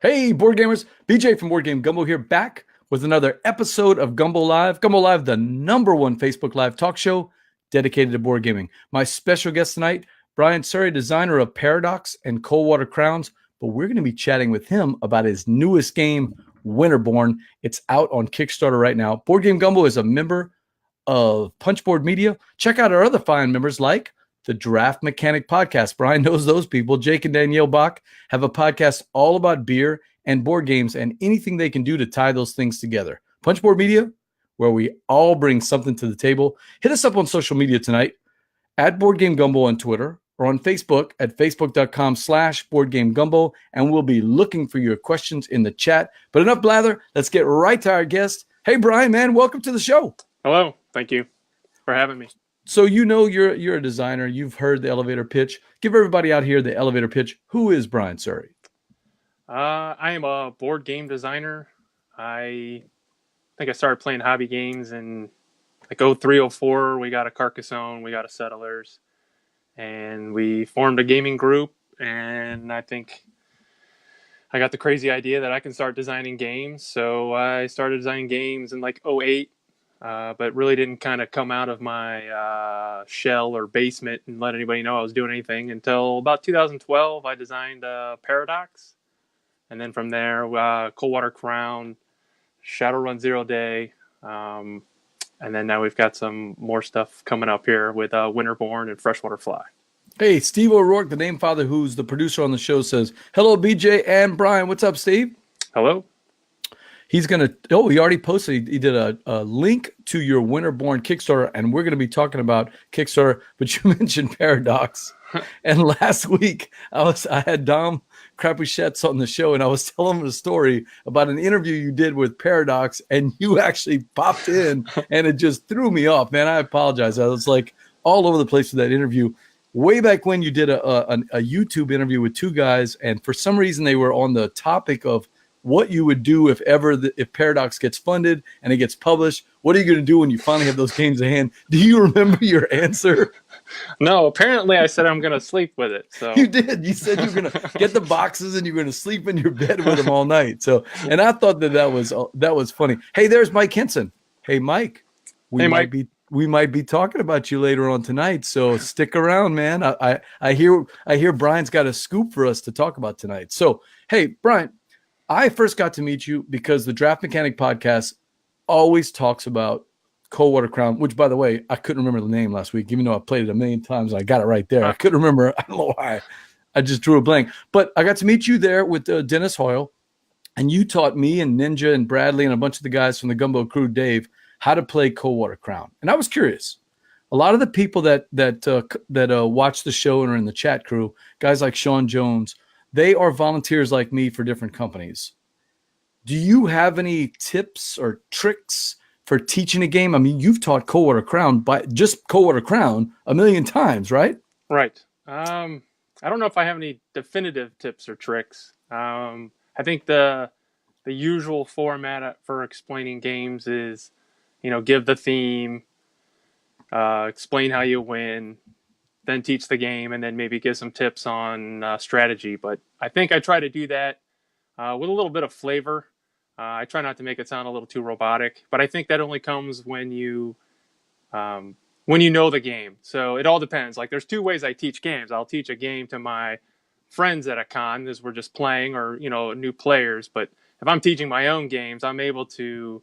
Hey, board gamers, BJ from Board Game Gumbo here, back with another episode of Gumbo Live. Gumbo Live, the #1 Facebook Live talk show dedicated to board gaming. My special guest tonight, Brian Suhre, designer of Paradox and Coldwater Crowns, but we're going to be chatting with him about his newest game, Winterborne. It's out on Kickstarter right now. Board Game Gumbo is a member of Punchboard Media. Check out our other fine members like the Draft Mechanic Podcast. Brian knows those people. Jake and Danielle Bach have a podcast all about beer and board games and anything they can do to tie those things together. Punchboard Media, where we all bring something to the table. Hit us up on social media tonight at Board Game Gumbo on Twitter or on Facebook at facebook.com/BoardGameGumbo, and we'll be looking for your questions in the chat. But enough blather. Let's get right to our guest. Hey, Brian, man, welcome to the show. Hello. Thank you for having me. So you're a designer. You've heard the elevator pitch. Give everybody out here the elevator pitch. Who is Brian Suhre? I am a board game designer. I think I started playing hobby games in like 03, 04. We got a Carcassonne, we got a Settlers, and we formed a gaming group. And I think I got the crazy idea that I can start designing games. So I started designing games in like 08. But really didn't kind of come out of my shell or basement and let anybody know I was doing anything until about 2012. I designed Paradox. And then from there, Coldwater Crown, Shadowrun Zero Day. And then now we've got some more stuff coming up here with Winterborne and Freshwater Fly. Hey, Steve O'Rourke, the name father who's the producer on the show, says, hello, BJ and Brian. What's up, Steve? Hello. He's going to, he already posted, he did a link to your Winterborne Kickstarter, and we're going to be talking about Kickstarter, but you mentioned Paradox. And last week, I had Dom Crapuchettes on the show, and I was telling him a story about an interview you did with Paradox, and you actually popped in, and it just threw me off, man. I apologize. I was like all over the place with that interview. Way back when you did a YouTube interview with two guys, and for some reason they were on the topic of what you would do if Paradox gets funded and it gets published. What are you going to do when you finally have those games in hand? Do you remember your answer? No, apparently I said I'm going to sleep with it. So you did. You said you were going to get the boxes and you're going to sleep in your bed with them all night. So, and I thought that was funny. Hey, there's Mike Henson. Hey, Mike. We might be talking about you later on tonight. So stick around, man. I hear Brian's got a scoop for us to talk about tonight. So, hey, Brian. I first got to meet you because the Draft Mechanic Podcast always talks about Coldwater Crown, which, by the way, I couldn't remember the name last week, even though I played it a million times. I got it right there. I couldn't remember. I don't know why. I just drew a blank. But I got to meet you there with Dennis Hoyle, and you taught me and Ninja and Bradley and a bunch of the guys from the Gumbo crew, Dave, how to play Coldwater Crown. And I was curious. A lot of the people that watch the show and are in the chat crew, guys like Sean Jones, they are volunteers like me for different companies. Do you have any tips or tricks for teaching a game? I mean, you've taught Coldwater Crown, just Coldwater Crown, a million times, right? Right. I don't know if I have any definitive tips or tricks. I think the usual format for explaining games is, give the theme, explain how you win, then teach the game, and then maybe give some tips on strategy. But I think I try to do that with a little bit of flavor. I try not to make it sound a little too robotic, but I think that only comes when you know the game. So it all depends. Like there's two ways I teach games. I'll teach a game to my friends at a con as we're just playing, or new players. But if I'm teaching my own games, I'm able to,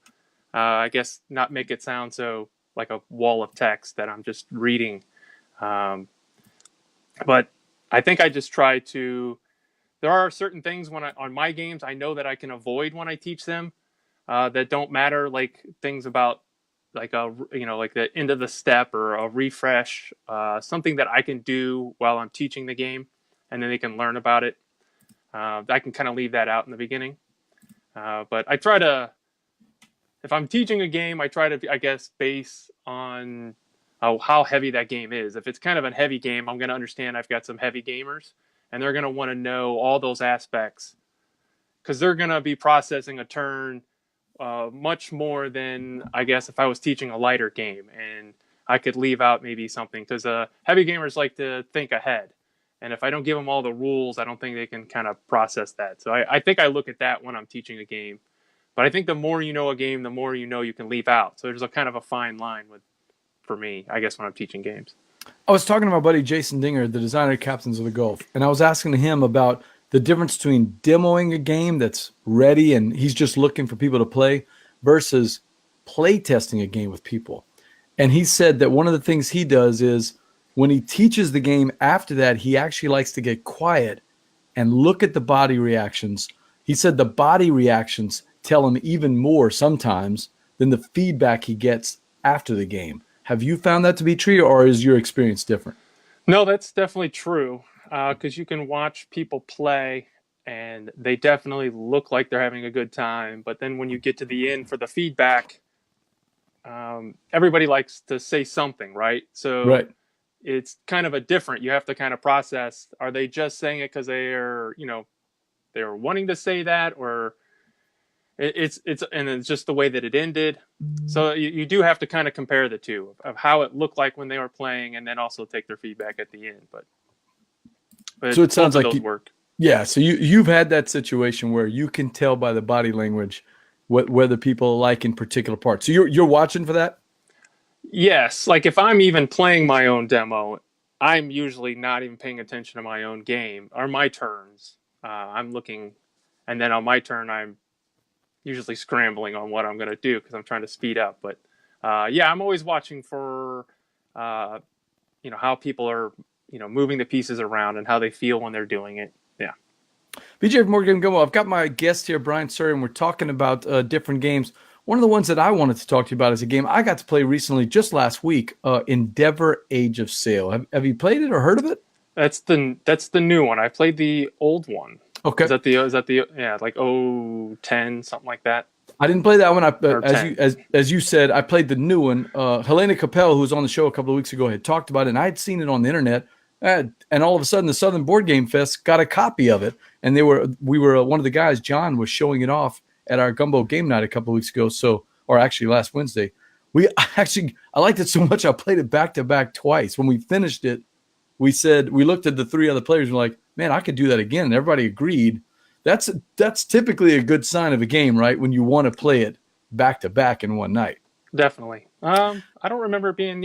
I guess, not make it sound so like a wall of text that I'm just reading. But I think I just try to, there are certain things on my games, I know that I can avoid when I teach them, that don't matter, like things about like like the end of the step or a refresh, something that I can do while I'm teaching the game and then they can learn about it. I can kind of leave that out in the beginning. But I try to, if I'm teaching a game, I try to, I guess, base on how heavy that game is. If it's kind of a heavy game, I'm going to understand I've got some heavy gamers, and they're going to want to know all those aspects because they're going to be processing a turn much more than, I guess, if I was teaching a lighter game. And I could leave out maybe something because heavy gamers like to think ahead. And if I don't give them all the rules, I don't think they can kind of process that. So I think I look at that when I'm teaching a game. But I think the more you know a game, the more you know you can leave out. So there's a kind of a fine line for me, I guess, when I'm teaching games. I was talking to my buddy Jason Dinger, the designer of Captains of the Gulf, and I was asking him about the difference between demoing a game that's ready and he's just looking for people to play versus play testing a game with people. And he said that one of the things he does is when he teaches the game after that, he actually likes to get quiet and look at the body reactions. He said the body reactions tell him even more sometimes than the feedback he gets after the game. Have you found that to be true, or is your experience different? No, that's definitely true, because you can watch people play and they definitely look like they're having a good time. But then when you get to the end for the feedback, everybody likes to say something, right? So Right. It's kind of you have to kind of process, are they just saying it because they're wanting to say that, or it's just the way that it ended. So you do have to kind of compare the two of how it looked like when they were playing, and then also take their feedback at the end. But so it sounds like those work. Yeah. So you've had that situation where you can tell by the body language whether people like in particular parts. So you're watching for that. Yes, like if I'm even playing my own demo, I'm usually not even paying attention to my own game or my turns. I'm looking, and then on my turn, I'm usually scrambling on what I'm going to do because I'm trying to speed up. But I'm always watching for how people are moving the pieces around and how they feel when they're doing it. Yeah. BJ from Morgan Gumbo. I've got my guest here, Brian Suhre, and we're talking about different games. One of the ones that I wanted to talk to you about is a game I got to play recently, just last week, Endeavor: Age of Sail. Have you played it or heard of it? That's the new one. I played the old one. Okay. Is that the like 010, something like that? I didn't play that one. As you said, I played the new one. Helena Capel, who was on the show a couple of weeks ago, had talked about it, and I had seen it on the internet. And all of a sudden, the Southern Board Game Fest got a copy of it, and we were one of the guys, John, was showing it off at our Gumbo game night a couple of weeks ago. Or actually last Wednesday. I liked it so much I played it back to back twice. When we finished it, we looked at the three other players and were like, man, I could do that again. And everybody agreed. That's typically a good sign of a game, right? When you want to play it back to back in one night. Definitely. I don't remember it being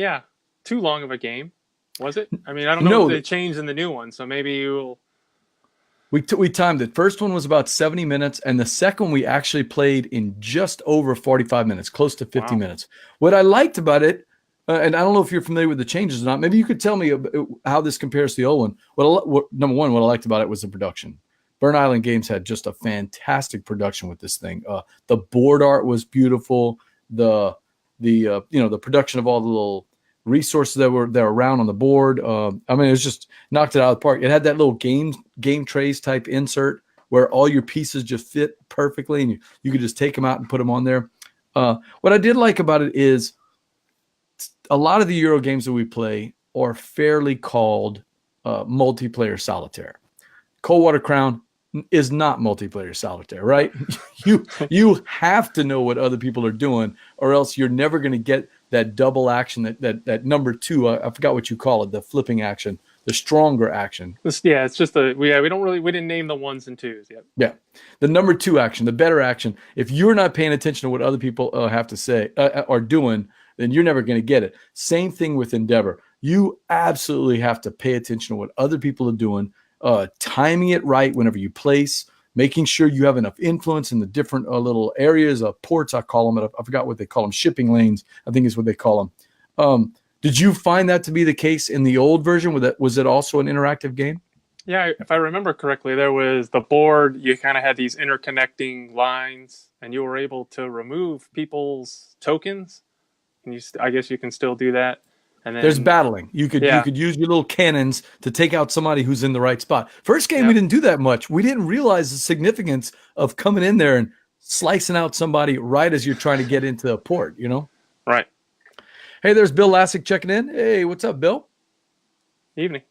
too long of a game. Was it? I mean, I don't know if they changed in the new one, so maybe you'll. We timed it. First one was about 70 minutes, and the second we actually played in just over 45 minutes, close to 50 minutes. What I liked about it, and I don't know if you're familiar with the changes or not, maybe you could tell me how this compares to the old one. Number one, what I liked about it was the production. Burn Island Games had just a fantastic production with this thing. The board art was beautiful. The production of all the little resources that were around on the board. It was just knocked it out of the park. It had that little game trays type insert where all your pieces just fit perfectly, and you could just take them out and put them on there. What I did like about it is a lot of the Euro games that we play are fairly called multiplayer solitaire. Coldwater Crown is not multiplayer solitaire, right? You have to know what other people are doing, or else you're never going to get that double action, that number two. I forgot what you call it, the flipping action, the stronger action. It's just we didn't name the ones and twos yet. Yeah, the number two action, the better action. If you're not paying attention to what other people have to say are doing, then you're never going to get it. Same thing with Endeavor. You absolutely have to pay attention to what other people are doing. Timing it right whenever you place, making sure you have enough influence in the different little areas of ports, I call them. I forgot what they call them. Shipping lanes, I think is what they call them. Did you find that to be the case in the old version? Was it also an interactive game? Yeah, if I remember correctly, there was the board. You kind of had these interconnecting lines, and you were able to remove people's tokens. And I guess you can still do that. And then, there's battling. You could use your little cannons to take out somebody who's in the right spot. First game, we didn't do that much. We didn't realize the significance of coming in there and slicing out somebody right as you're trying to get into a port, Right. Hey, there's Bill Lassick checking in. Hey, what's up, Bill? Evening.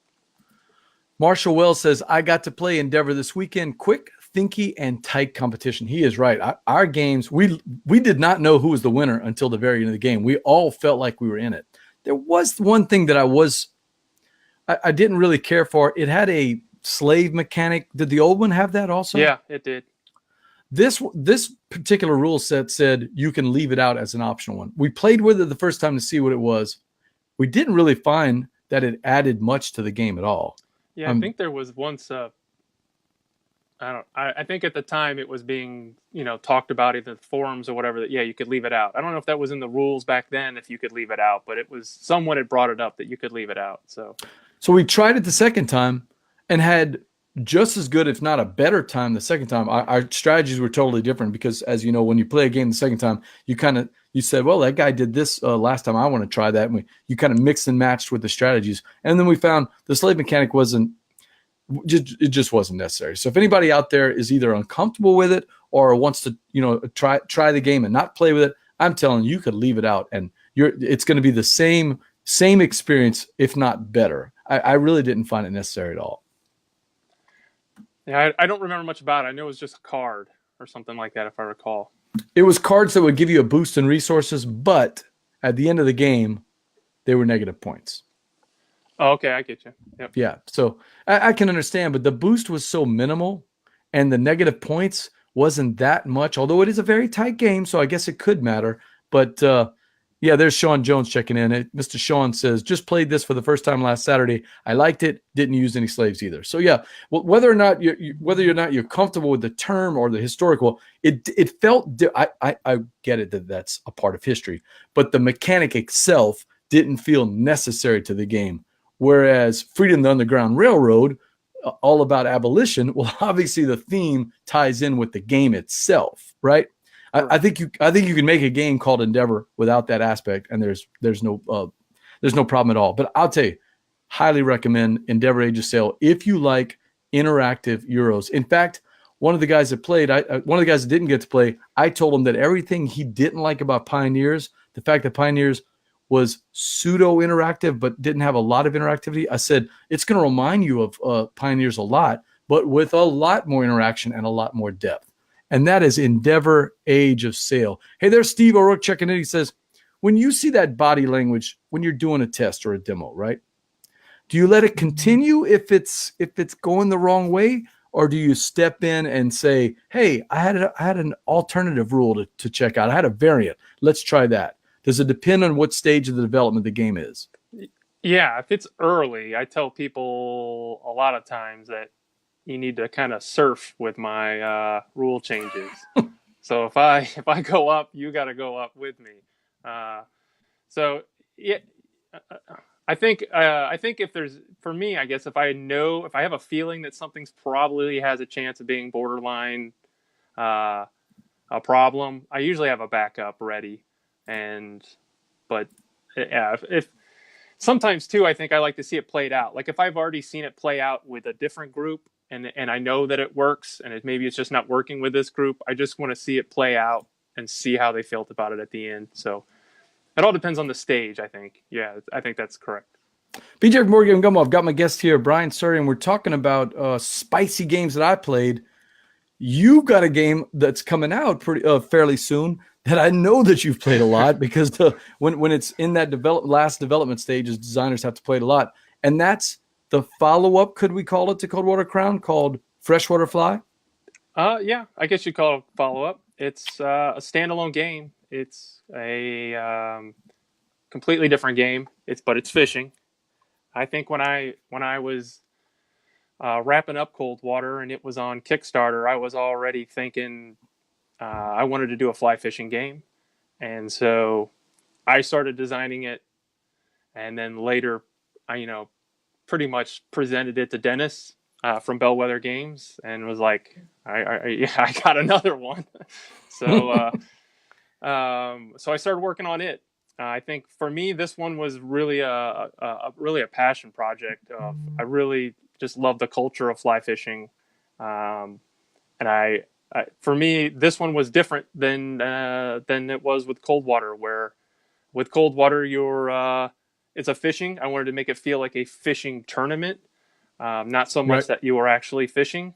Marshall Wells says, I got to play Endeavor this weekend. Quick, thinky, and tight competition. He is right. Our games, we did not know who was the winner until the very end of the game. We all felt like we were in it. There was one thing that I was I didn't really care for. It had a slave mechanic. Did the old one have that also? Yeah, it did. This particular rule set said you can leave it out as an optional one. We played with it the first time to see what it was. We didn't really find that it added much to the game at all. Yeah, I think there was once I think at the time it was being, talked about in the forums or whatever that, yeah, you could leave it out. I don't know if that was in the rules back then, if you could leave it out, but it was, someone had brought it up that you could leave it out. So we tried it the second time and had just as good, if not a better time the second time. Our strategies were totally different because, as you know, when you play a game the second time, you said, well, that guy did this last time, I want to try that. And you kind of mixed and matched with the strategies. And then we found the slave mechanic it just wasn't necessary. So if anybody out there is either uncomfortable with it or wants to, try the game and not play with it, I'm telling you, could leave it out and it's going to be the same experience, if not better. I really didn't find it necessary at all. Yeah, I don't remember much about it. I know it was just a card or something like that, if I recall. It was cards that would give you a boost in resources, but at the end of the game, they were negative points. Oh, okay, I get you. Yep. Yeah, so I can understand, but the boost was so minimal, and the negative points wasn't that much, although it is a very tight game, so I guess it could matter. But yeah, there's Sean Jones checking in. Mr. Sean says, just played this for the first time last Saturday. I liked it. Didn't use any slaves either. So yeah, whether or not you're comfortable with the term or the historical, it felt. I get it that's a part of history, but the mechanic itself didn't feel necessary to the game. Whereas Freedom the Underground Railroad, all about abolition, well, obviously the theme ties in with the game itself, right? I think you can make a game called Endeavor without that aspect, and there's no problem at all. But I'll tell you, highly recommend Endeavor Age of Sail if you like interactive Euros. In fact, one of the guys that played, one of the guys that didn't get to play, I told him that everything he didn't like about Pioneers, the fact that Pioneers was pseudo interactive but didn't have a lot of interactivity. I said it's going to remind you of Pioneers a lot, but with a lot more interaction and a lot more depth. And that is Endeavor Age of Sail. Hey, there's Steve O'Rourke checking in. He says, when you see that body language when you're doing a test or a demo, right? Do you let it continue if it's going the wrong way, or do you step in and say, hey, I had an alternative rule to check out. I had a variant. Let's try that. Does it depend on what stage of the development the game is? Yeah, if it's early, I tell people a lot of times that you need to kind of surf with my rule changes. So if I go up, you got to go up with me. So yeah, I think if there's, for me, I guess if I have a feeling that something's probably has a chance of being borderline a problem, I usually have a backup ready. But yeah, if sometimes too, I think I like to see it played out. Like if I've already seen it play out with a different group and I know that it works and maybe it's just not working with this group, I just want to see it play out and see how they felt about it at the end. So it all depends on the stage, I think. Yeah, I think that's correct. BJ Morgan Gumbo, I've got my guest here, Brian Suhre, and we're talking about spicy games that I played. You got a game that's coming out fairly soon that I know that you've played a lot because when it's in that last development stage, as designers have to play it a lot. And that's the follow-up, could we call it, to Coldwater Crown, called Freshwater Fly? Yeah, I guess you'd call it follow-up. It's a standalone game. It's a completely different game. But it's fishing. I think when I was wrapping up Coldwater and it was on Kickstarter, I was already thinking I wanted to do a fly fishing game. And so I started designing it. And then later, I pretty much presented it to Dennis from Bellwether Games and was like, I got another one. So so I started working on it. I think for me, this one was really a passion project. I really just love the culture of fly fishing, and for me, this one was different than it was with Coldwater. Where with Coldwater, it's a fishing. I wanted to make it feel like a fishing tournament, not so much that you were actually fishing,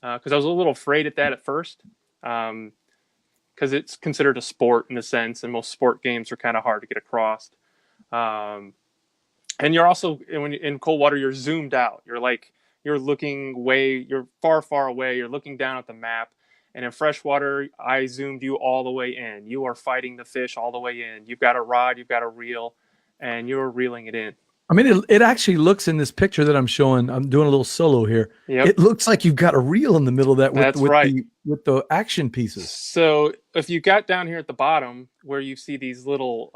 because I was a little afraid at that at first. Because it's considered a sport in a sense, and most sport games are kind of hard to get across. And you're also in cold water, you're zoomed out. You're looking you're far away. You're looking down at the map. And in freshwater, I zoomed you all the way in. You are fighting the fish all the way in. You've got a rod, you've got a reel, and you're reeling it in. I mean, it actually looks in this picture that I'm showing. I'm doing a little solo here. Yep. It looks like you've got a reel in the middle of that That's right. with the action pieces. So if you got down here at the bottom where you see these little,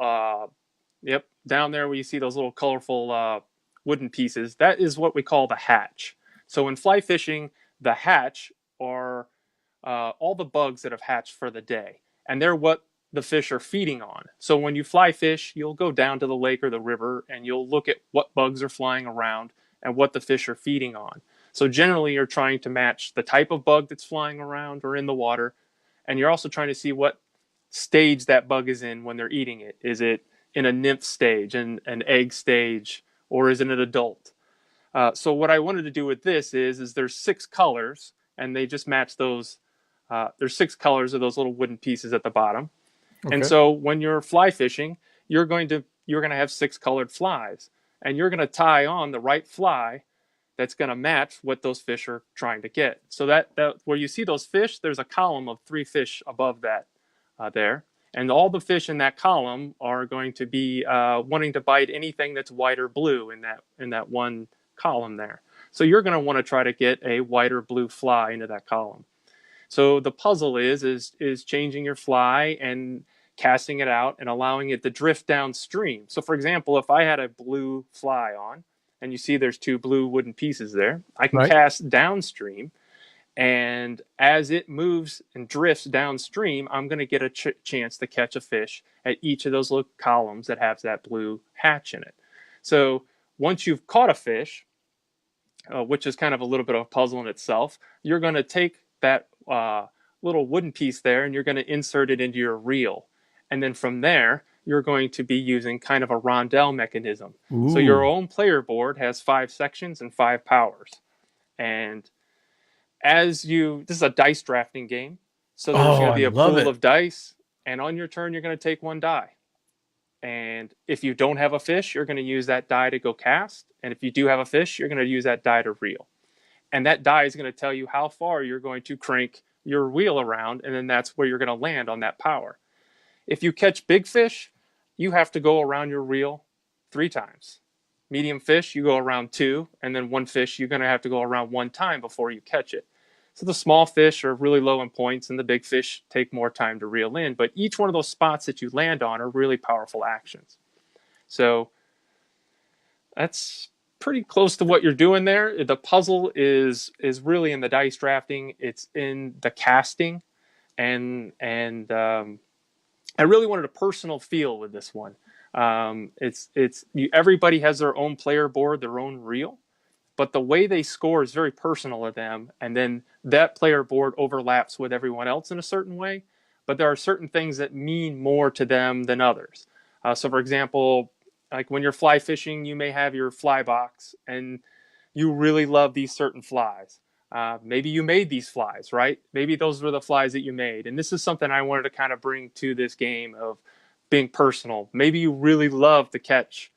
down there where you see those little colorful wooden pieces, that is what we call the hatch. So in fly fishing, the hatch are all the bugs that have hatched for the day, and they're what the fish are feeding on. So when you fly fish, you'll go down to the lake or the river and you'll look at what bugs are flying around and what the fish are feeding on. So generally, you're trying to match the type of bug that's flying around or in the water, and you're also trying to see what stage that bug is in when they're eating it. Is it in a nymph stage, an egg stage, or is it an adult? So what I wanted to do with this is there's 6 colors, and they just match those. There's 6 colors of those little wooden pieces at the bottom. Okay. And so when you're fly fishing, you're going to have 6 colored flies, and you're going to tie on the right fly that's going to match what those fish are trying to get. So that where you see those fish, there's a column of 3 fish above that there. And all the fish in that column are going to be wanting to bite anything that's white or blue in that one column there. So you're going to want to try to get a white or blue fly into that column. So the puzzle is changing your fly and casting it out and allowing it to drift downstream. So for example, if I had a blue fly on, and you see there's 2 blue wooden pieces there, I can cast downstream, and as it moves and drifts downstream, I'm going to get a chance to catch a fish at each of those little columns that have that blue hatch in it. So once you've caught a fish, which is kind of a little bit of a puzzle in itself, you're going to take that little wooden piece there and you're going to insert it into your reel. And then from there, you're going to be using kind of a rondelle mechanism. Ooh. So your own player board has 5 sections and 5 powers. And this is a dice drafting game. So there's going to be a pool of dice. And on your turn, you're going to take 1 die. And if you don't have a fish, you're going to use that die to go cast. And if you do have a fish, you're going to use that die to reel. And that die is going to tell you how far you're going to crank your wheel around. And then that's where you're going to land on that power. If you catch big fish, you have to go around your reel 3 times. Medium fish, you go around 2. And then 1 fish, you're going to have to go around 1 time before you catch it. So the small fish are really low in points and the big fish take more time to reel in. But each one of those spots that you land on are really powerful actions. So that's pretty close to what you're doing there. The puzzle is really in the dice drafting. It's in the casting. And I really wanted a personal feel with this one. Everybody has their own player board, their own reel. But the way they score is very personal to them, and then that player board overlaps with everyone else in a certain way. But there are certain things that mean more to them than others. So, for example, like when you're fly fishing, you may have your fly box, and you really love these certain flies. Maybe you made these flies, right? Maybe those were the flies that you made. And this is something I wanted to kind of bring to this game of being personal. Maybe you really love to catch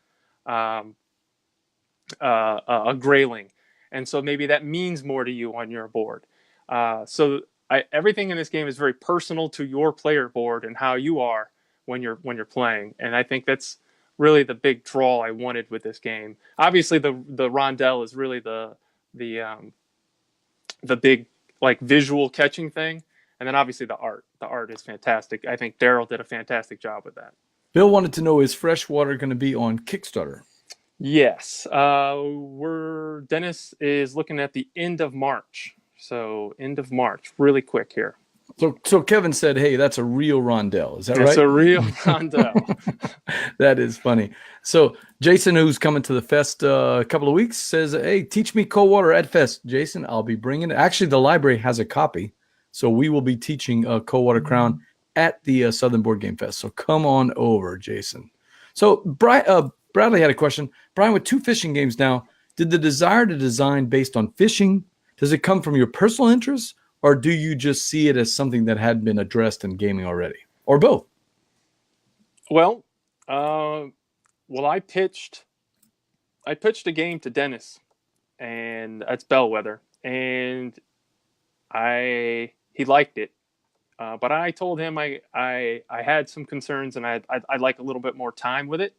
a grayling, and so maybe that means more to you on your board. Everything in this game is very personal to your player board and how you are when you're playing, and I think that's really the big draw I wanted with this game. Obviously, the rondelle is really the big like visual catching thing, and then obviously the art. The art is fantastic. I think Daryl did a fantastic job with that. Bill wanted to know, is Freshwater going to be on Kickstarter? Yes, Dennis is looking at the end of March. So end of March, really quick here. So Kevin said, "Hey, that's a real rondelle." Is that right? That's a real rondelle. That is funny. So Jason, who's coming to the fest a couple of weeks, says, "Hey, teach me Coldwater at Fest, Jason. I'll be bringing it." Actually, the library has a copy, so we will be teaching Coldwater Crown at the Southern Board Game Fest. So come on over, Jason. So Bradley had a question. Brian, with 2 fishing games now, did the desire to design based on fishing, does it come from your personal interests, or do you just see it as something that had been addressed in gaming already, or both? Well, I pitched I pitched a game to Dennis, and that's Bellwether, and he liked it. But I told him I had some concerns and I'd like a little bit more time with it.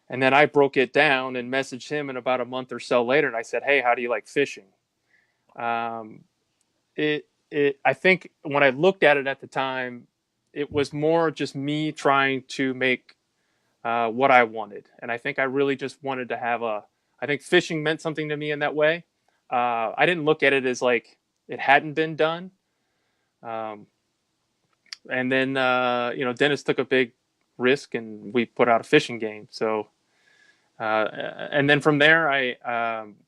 And then I broke it down and messaged him in about a month or so later. And I said, hey, how do you like fishing? I think when I looked at it at the time, it was more just me trying to make what I wanted. And I think I really just wanted to have I think fishing meant something to me in that way. I didn't look at it as like it hadn't been done. And then, Dennis took a big risk and we put out a fishing game. So, and then from there,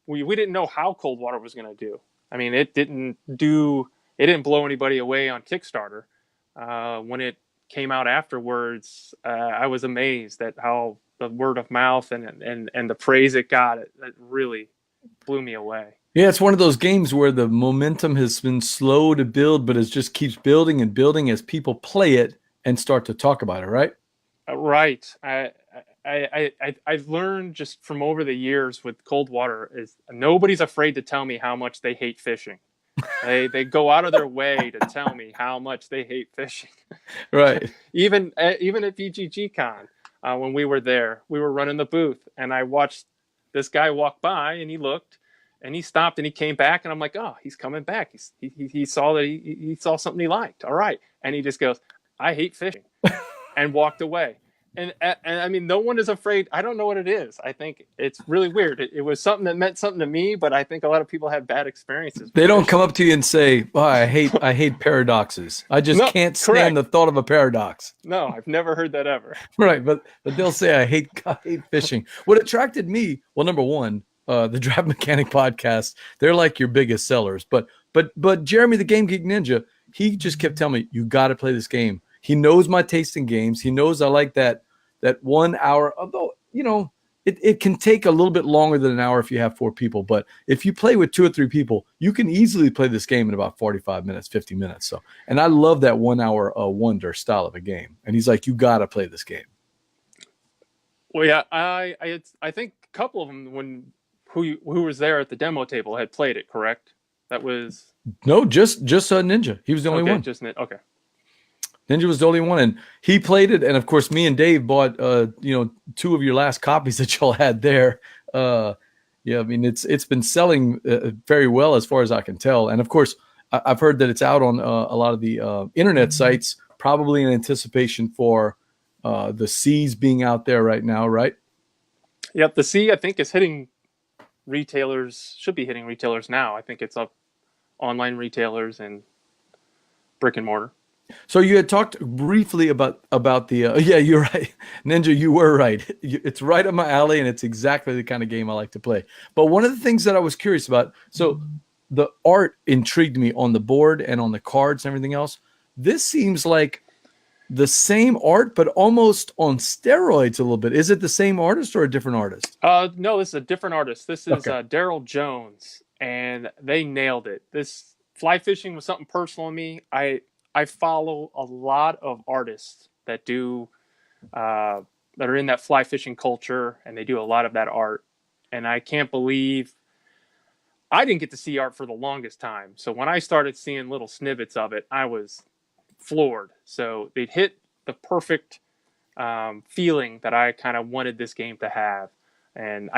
we didn't know how Coldwater was going to do. I mean, it didn't blow anybody away on Kickstarter. When it came out afterwards, I was amazed at how the word of mouth and the praise it got, it really blew me away. Yeah, it's one of those games where the momentum has been slow to build, but it just keeps building and building as people play it and start to talk about it, right? Right. I've learned just from over the years with Coldwater is nobody's afraid to tell me how much they hate fishing. They go out of their way to tell me how much they hate fishing. Right. Even at BGG Con, when we were there, we were running the booth, and I watched this guy walk by, and he looked. And he stopped and he came back, and I'm like, oh, he's coming back. He saw that he saw something he liked. All right. And he just goes, I hate fishing, and walked away. And I mean, no one is afraid. I don't know what it is. I think it's really weird. It was something that meant something to me, but I think a lot of people have bad experiences. They don't come up to you and say, oh, I hate paradoxes. I just can't stand the thought of a paradox. No, I've never heard that ever. Right. But they'll say, I hate fishing. What attracted me, well, number one, the Draft Mechanic podcast, they're like your biggest sellers. But Jeremy, the Game Geek Ninja, he just kept telling me, you got to play this game. He knows my taste in games. He knows I like that 1 hour, although, it can take a little bit longer than an hour if you have 4 people. But if you play with 2 or 3 people, you can easily play this game in about 45 minutes, 50 minutes. So, and I love that 1 hour wonder style of a game. And he's like, you got to play this game. Well, yeah, I think a couple of them who was there at the demo table had played it, correct? That was just Ninja. He was the only one. Okay. Ninja was the only one, and he played it. And of course, me and Dave bought 2 of your last copies that y'all had there. Yeah, I mean it's been selling very well as far as I can tell. And of course, I've heard that it's out on a lot of the internet sites, probably in anticipation for the C's being out there right now, right? Yep, the C I think is hitting retailers, should be hitting retailers now. I think it's up online retailers and brick and mortar. So you had talked briefly about the yeah, you're right, Ninja, you were right. It's right up my alley, and it's exactly the kind of game I like to play. But one of the things that I was curious about, so the art intrigued me on the board and on the cards and everything else. This seems like the same art, but almost on steroids a little bit. Is it the same artist or a different artist? No, this is a different artist. This is Daryl Jones, and they nailed it. This fly fishing was something personal to me. I follow a lot of artists that do that are in that fly fishing culture, and they do a lot of that art. And I can't believe I didn't get to see art for the longest time. So when I started seeing little snippets of it, I was floored. So it hit the perfect feeling that I kind of wanted this game to have. And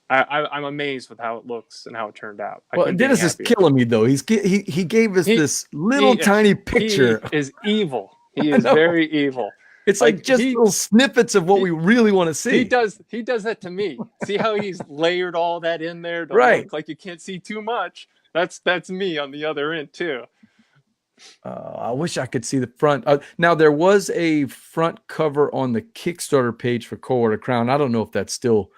I'm amazed with how it looks and how it turned out. Well, Dennis is killing me though. He gave us this little tiny picture. He is evil. He is very evil. It's like just little snippets of what we really want to see. He does that to me. See how he's layered all that in there to look like you can't see too much? That's me on the other end too. I wish I could see the front. Now there was a front cover on the Kickstarter page for Coldwater Crown. I don't know if that's still,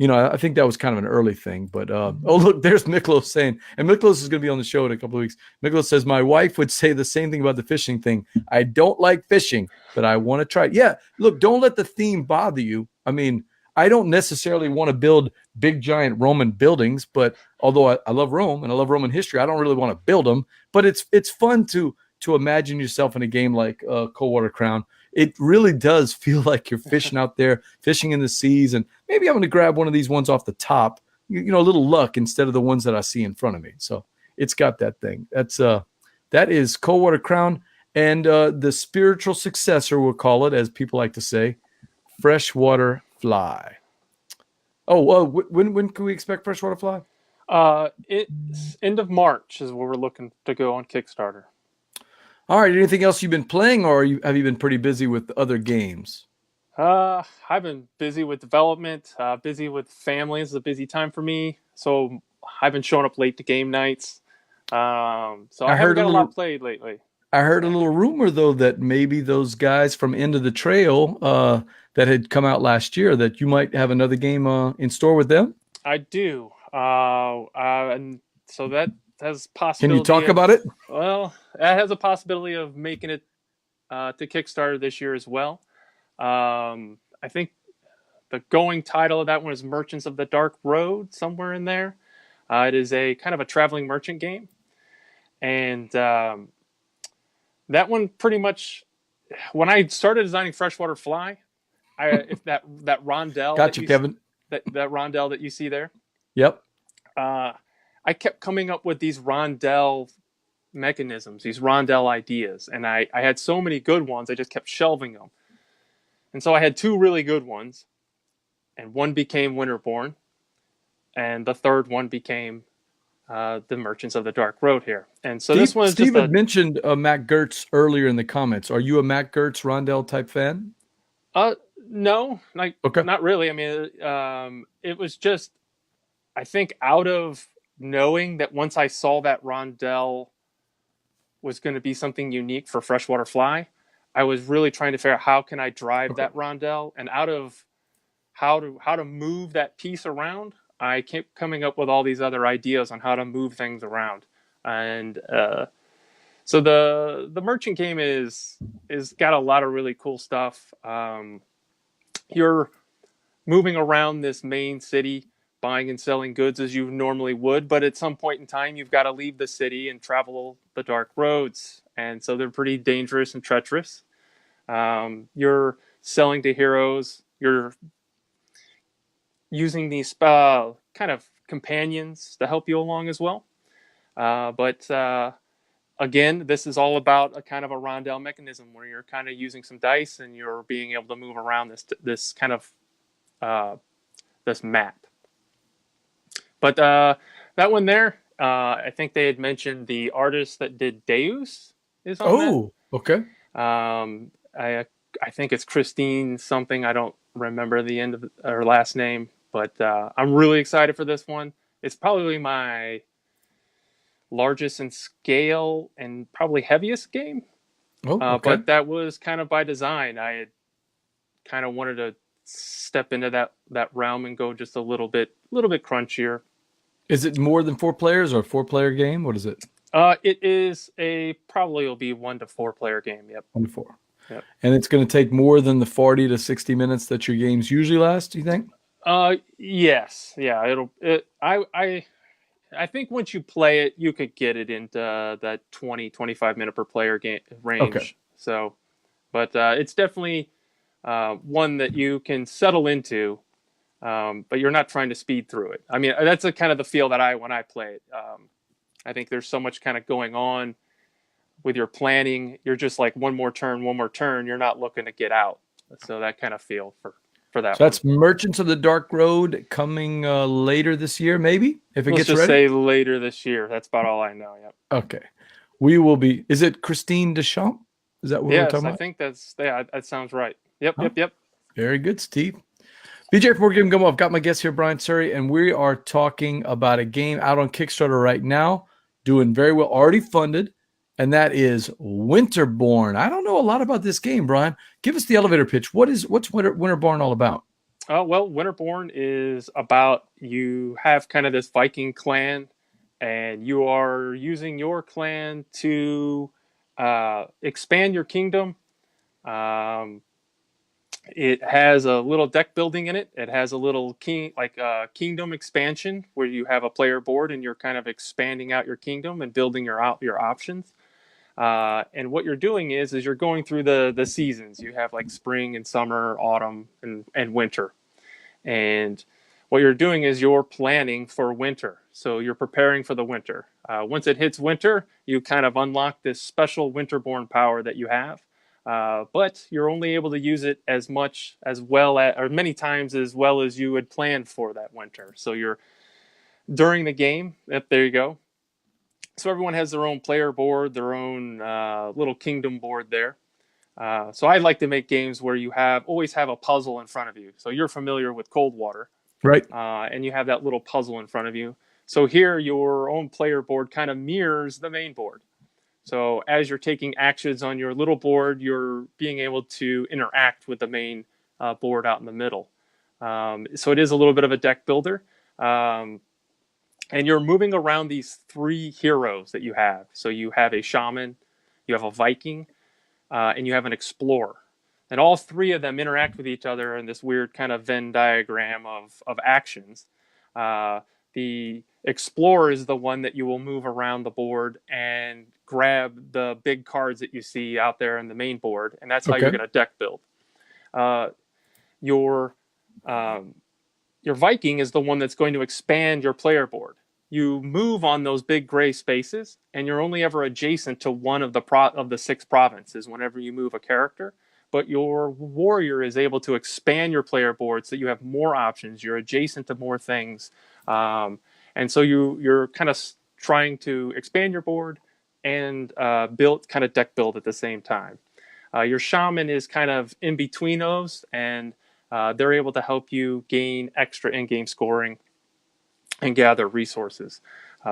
I think that was kind of an early thing. But oh look, there's Miklos saying, and Miklos is going to be on the show in a couple of weeks. Miklos says, my wife would say the same thing about the fishing thing. I don't like fishing, but I want to try it. Yeah, look, don't let the theme bother you. I mean, I don't necessarily want to build big, giant Roman buildings, but although I love Rome and I love Roman history, I don't really want to build them. But it's fun to imagine yourself in a game like Coldwater Crown. it really does feel like you're fishing out there, fishing in the seas, and maybe I'm going to grab one of these ones off the top. You know, a little luck instead of the ones that I see in front of me. So it's got that thing. That is Coldwater Crown, and the spiritual successor, we'll call it, as people like to say, Freshwater Fly. Oh, when can we expect Freshwater Fly? It's end of March is where we're looking to go on Kickstarter. All right. Anything else you've been playing, or have you been pretty busy with other games? I've been busy with development, busy with family. It's a busy time for me, so I've been showing up late to game nights. So I haven't got a lot played lately. I heard a little rumor though that maybe those guys from End of the Trail that had come out last year, that you might have another game in store with them. I do, and so that has possibility. Can you talk about it? Well, that has a possibility of making it to Kickstarter this year as well. I think the going title of that one is Merchants of the Dark Road, somewhere in there. It is a kind of a traveling merchant game, and that one pretty much, when I started designing Freshwater Fly, if that rondelle, gotcha, Kevin, that rondelle that you see there, yep. I kept coming up with these rondelle mechanisms, these rondelle ideas, and I had so many good ones, I just kept shelving them. And so I had two really good ones, and one became Winterborne, and the third one became the Merchants of the Dark Road here. And so this one is Steve had mentioned Matt Gertz earlier in the comments. Are you a Matt Gertz rondelle type fan? No, not really. I mean, it was just, I think, out of knowing that once I saw that rondelle was going to be something unique for Freshwater Fly, I was really trying to figure out how can I drive that rondelle, and out of how to move that piece around, I kept coming up with all these other ideas on how to move things around. And so the merchant game is got a lot of really cool stuff. You're moving around this main city, buying and selling goods as you normally would, but at some point in time, you've got to leave the city and travel the dark roads, and so they're pretty dangerous and treacherous. You're selling to heroes. You're using these kind of companions to help you along as well. But again, this is all about a kind of a rondelle mechanism where you're kind of using some dice and you're being able to move around this kind of this map. But that one there, I think they had mentioned the artist that did Deus is on that. Oh, okay. I think it's Christine something. I don't remember the end of her last name, but I'm really excited for this one. It's probably my largest in scale and probably heaviest game. Oh, okay. But that was kind of by design. I had kind of wanted to step into that realm and go just a little bit crunchier. Is it more than 4 players or a 4-player game? What is it? It is probably will be 1 to 4 player game. Yep. 1 to 4. Yep. And it's going to take more than the 40 to 60 minutes that your games usually last, do you think? Yes. Yeah. I think once you play it, you could get it into that 20-25 minute per player game range. Okay. So, but it's definitely one that you can settle into, but you're not trying to speed through it. I mean, that's kind of the feel that when I play it. I think there's so much kind of going on with your planning. You're just like one more turn. You're not looking to get out. So that kind of feel for that. So that's Merchants of the Dark Road coming later this year, maybe, if it Let's gets just ready. say later this year. That's about all I know. Yep. Okay. We will be. Is it Christine Deschamps? Is that what we're talking about? Yes, I think that sounds right. Yep. Very good, Steve. BJ from Game Gumbo. I've got my guest here, Brian Suhre, and we are talking about a game out on Kickstarter right now, doing very well, already funded, and that is Winterborne. I don't know a lot about this game, Brian. Give us the elevator pitch. What's Winterborne all about? Well, Winterborne is about, you have kind of this Viking clan, and you are using your clan to expand your kingdom. It has a little deck building in it. It has a little kingdom expansion where you have a player board and you're kind of expanding out your kingdom and building your options. And what you're doing is you're going through the seasons. You have like spring and summer, autumn, and winter. And what you're doing is you're planning for winter. So you're preparing for the winter. Once it hits winter, you kind of unlock this special Winterborne power that you have. But you're only able to use it as much as well or many times as well as you had planned for that winter. So you're during the game. There you go. So everyone has their own player board, their own little kingdom board there. So I like to make games where you always have a puzzle in front of you. So you're familiar with Coldwater, Right. And you have that little puzzle in front of you. So here, your own player board kind of mirrors the main board. So as you're taking actions on your little board, you're being able to interact with the main board out in the middle. So it is a little bit of a deck builder. And you're moving around these 3 heroes that you have. So you have a shaman, you have a Viking, and you have an explorer. And all 3 of them interact with each other in this weird kind of Venn diagram of actions. The explorer is the one that you will move around the board and grab the big cards that you see out there in the main board, and that's how you're going to deck build. Your Viking is the one that's going to expand your player board. You move on those big gray spaces, and you're only ever adjacent to one of the 6 provinces whenever you move a character. But your warrior is able to expand your player board so you have more options. You're adjacent to more things. And so you're kind of trying to expand your board and kind of deck build at the same time. Your shaman is kind of in between those, and they're able to help you gain extra in-game scoring and gather resources.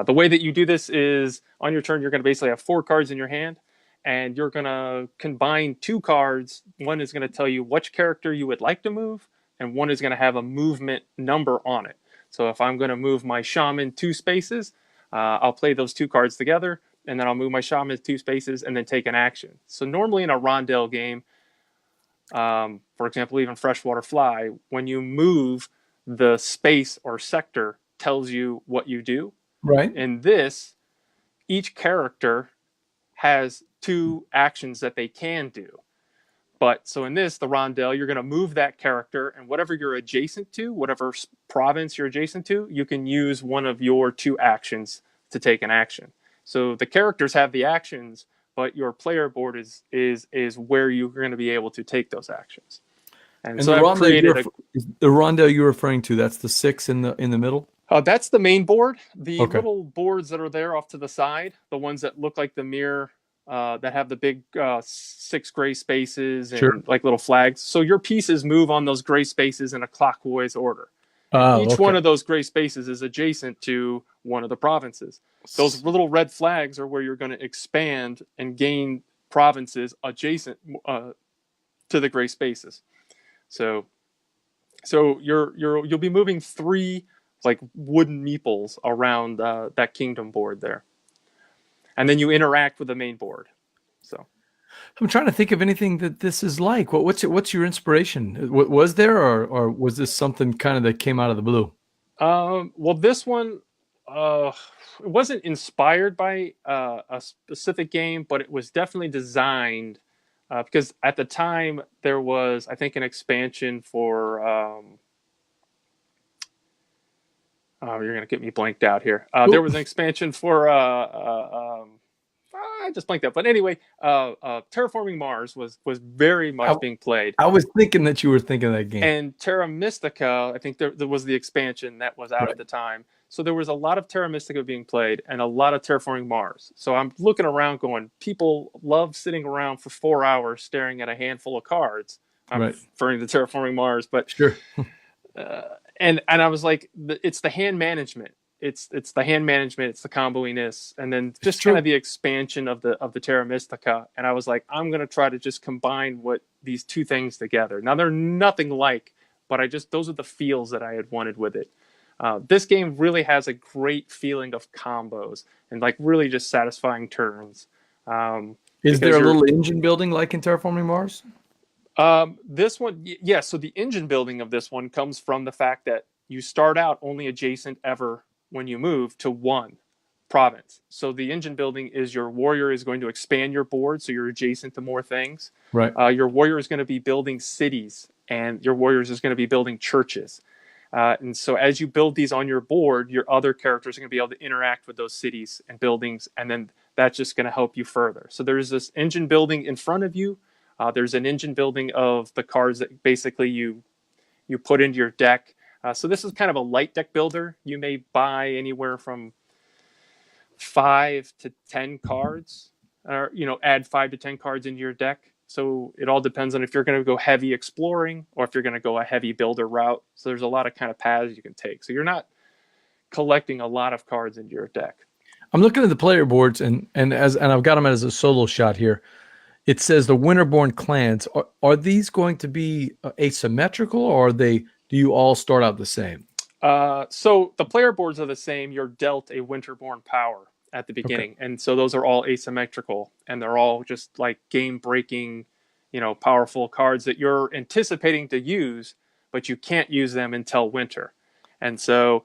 The way that you do this is on your turn, you're going to basically have 4 cards in your hand, and you're going to combine 2 cards. One is going to tell you which character you would like to move, and one is going to have a movement number on it. So if I'm going to move my shaman 2 spaces, I'll play those 2 cards together, and then I'll move my shaman 2 spaces and then take an action. So normally in a rondel game, for example, even Freshwater Fly, when you move, the space or sector tells you what you do. Right. In this, each character has 2 actions that they can do. But so in this, the rondel, you're going to move that character, and whatever you're adjacent to, whatever province you're adjacent to, you can use one of your 2 actions to take an action. So the characters have the actions, but your player board is where you're going to be able to take those actions. And so the I've created the rondel you're referring to, that's the 6 in the middle? That's the main board. The Okay. little boards that are there off to the side, the ones that look like the mirror, that have the big 6 gray spaces and Sure. like little flags. So your pieces move on those gray spaces in a clockwise order. Each one of those gray spaces is adjacent to one of the provinces. Those little red flags are where you're going to expand and gain provinces adjacent to the gray spaces. So you'll be moving 3 like wooden meeples around that kingdom board there, and then you interact with the main board. So I'm trying to think of anything that this is like. What's your inspiration? Was there, or was this something kind of that came out of the blue? Well, this one it wasn't inspired by a specific game, but it was definitely designed because at the time there was, I think, an expansion for. You're gonna get me blanked out here. There was an expansion for. I just blanked out. But anyway, Terraforming Mars was very much being played. I was thinking that you were thinking of that game. And Terra Mystica, I think there was the expansion that was out at the time. So there was a lot of Terra Mystica being played and a lot of Terraforming Mars. So I'm looking around going, people love sitting around for 4 hours staring at a handful of cards. I'm referring to Terraforming Mars, but sure. And I was like, it's the hand management. It's the hand management. It's the comboiness, and then just kind of the expansion of the Terra Mystica. And I was like, I'm going to try to just combine these 2 things together. Now they're nothing like, but those are the feels that I had wanted with it. This game really has a great feeling of combos and like really just satisfying turns. Is there a little engine building like in Terraforming Mars? This one, yes. So the engine building of this one comes from the fact that you start out only adjacent ever when you move to 1 province. So the engine building is your warrior is going to expand your board, so you're adjacent to more things. Right. Your warrior is going to be building cities, and your warriors is going to be building churches. And so as you build these on your board, your other characters are going to be able to interact with those cities and buildings, and then that's just going to help you further. So there's this engine building in front of you. There's an engine building of the cards that basically you put into your deck. So this is kind of a light deck builder. You may buy anywhere from 5 to 10 cards, or add 5 to 10 cards into your deck. So it all depends on if you're going to go heavy exploring or if you're going to go a heavy builder route. So there's a lot of kind of paths you can take. So you're not collecting a lot of cards into your deck. I'm looking at the player boards, and I've got them as a solo shot here. It says the Winterborne clans. Are these going to be asymmetrical, or do you all start out the same? So the player boards are the same. You're dealt a Winterborne power at the beginning, and so those are all asymmetrical, and they're all just like game-breaking, powerful cards that you're anticipating to use, but you can't use them until winter. And so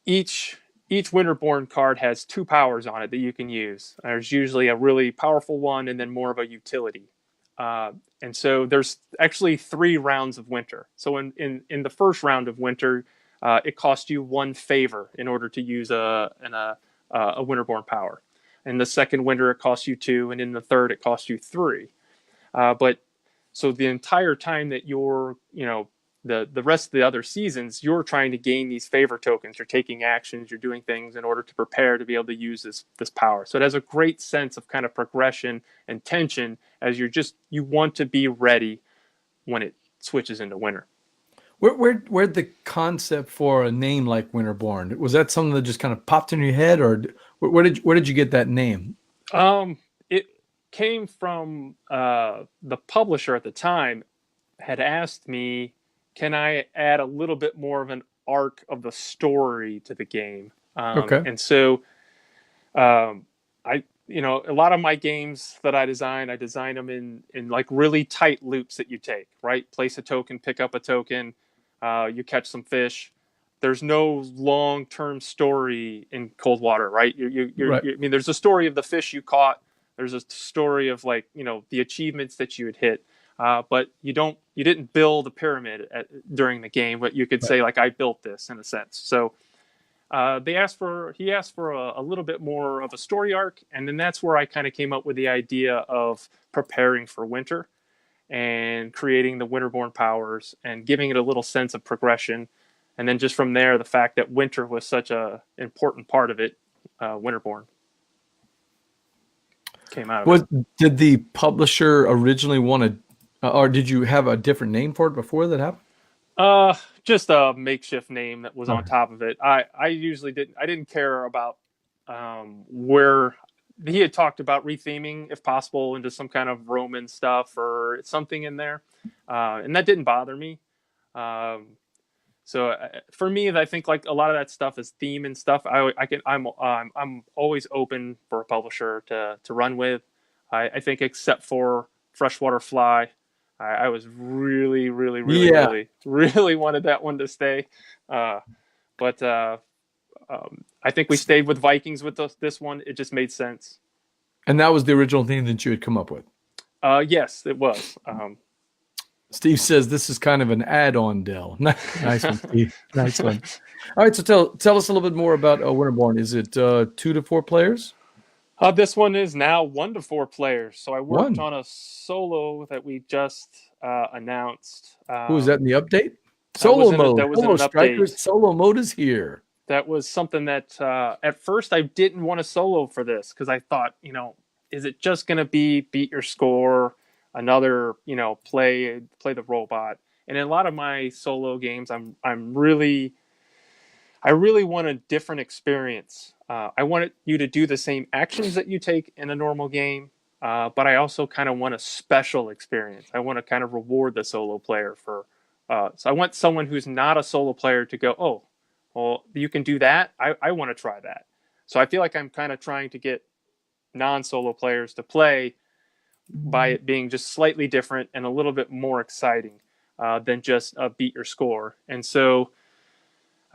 each Winterborne card has 2 powers on it that you can use. There's usually a really powerful one and then more of a utility. And so there's actually 3 rounds of winter. So in the first round of winter, it costs you 1 favor in order to use a Winterborne power. In the second winter, it costs you 2, and in the third, it costs you 3. But so the entire time that you're, the rest of the other seasons, you're trying to gain these favor tokens. You're taking actions. You're doing things in order to prepare to be able to use this power. So it has a great sense of kind of progression and tension as you want to be ready when it switches into winter. Where'd the concept for a name like Winterborne? Was that something that just kind of popped in your head, or where did you get that name? It came from the publisher at the time had asked me, can I add a little bit more of an arc of the story to the game? Okay. And so a lot of my games that I design them in like really tight loops that you take, right? Place a token, pick up a token, you catch some fish. There's no long-term story in Coldwater, right? Right. I mean, there's a story of the fish you caught. There's a story of the achievements that you had hit. But you didn't build a pyramid during the game, but you could say like, I built this in a sense. So he asked for a little bit more of a story arc. And then that's where I kind of came up with the idea of preparing for winter and creating the Winterborne powers and giving it a little sense of progression. And then just from there, the fact that winter was such a important part of it, Winterborne came out of it. Did the publisher originally want to, or did you have a different name for it before that happened? Just a makeshift name that was on top of it. I didn't care about where he had talked about retheming, if possible, into some kind of Roman stuff or something in there, and that didn't bother me. So for me, I think like a lot of that stuff is theme and stuff. I'm always open for a publisher to run with. I think except for Freshwater Fly, I was really wanted that one to stay. But I think we stayed with Vikings with this one. It just made sense. And that was the original theme that you had come up with? Yes, it was. Steve says this is kind of an add-on, Dell. Nice one, Steve. Nice one. All right, so tell us a little bit more about Winterborne. Is it 2 to 4 players? This one is now 1 to 4 players. So I worked on a solo that we just announced. Who was that in the update? Solo mode. That was an Strikers, solo mode is here. That was something that at first I didn't want to solo for this because I thought, is it just going to be beat your score, another, play the robot? And in a lot of my solo games, I really want a different experience. I want you to do the same actions that you take in a normal game, but I also kind of want a special experience. I want to kind of reward the solo player for. So I want someone who's not a solo player to go, oh, well, you can do that. I want to try that. So I feel like I'm kind of trying to get non-solo players to play by it being just slightly different and a little bit more exciting than just beat your score. And so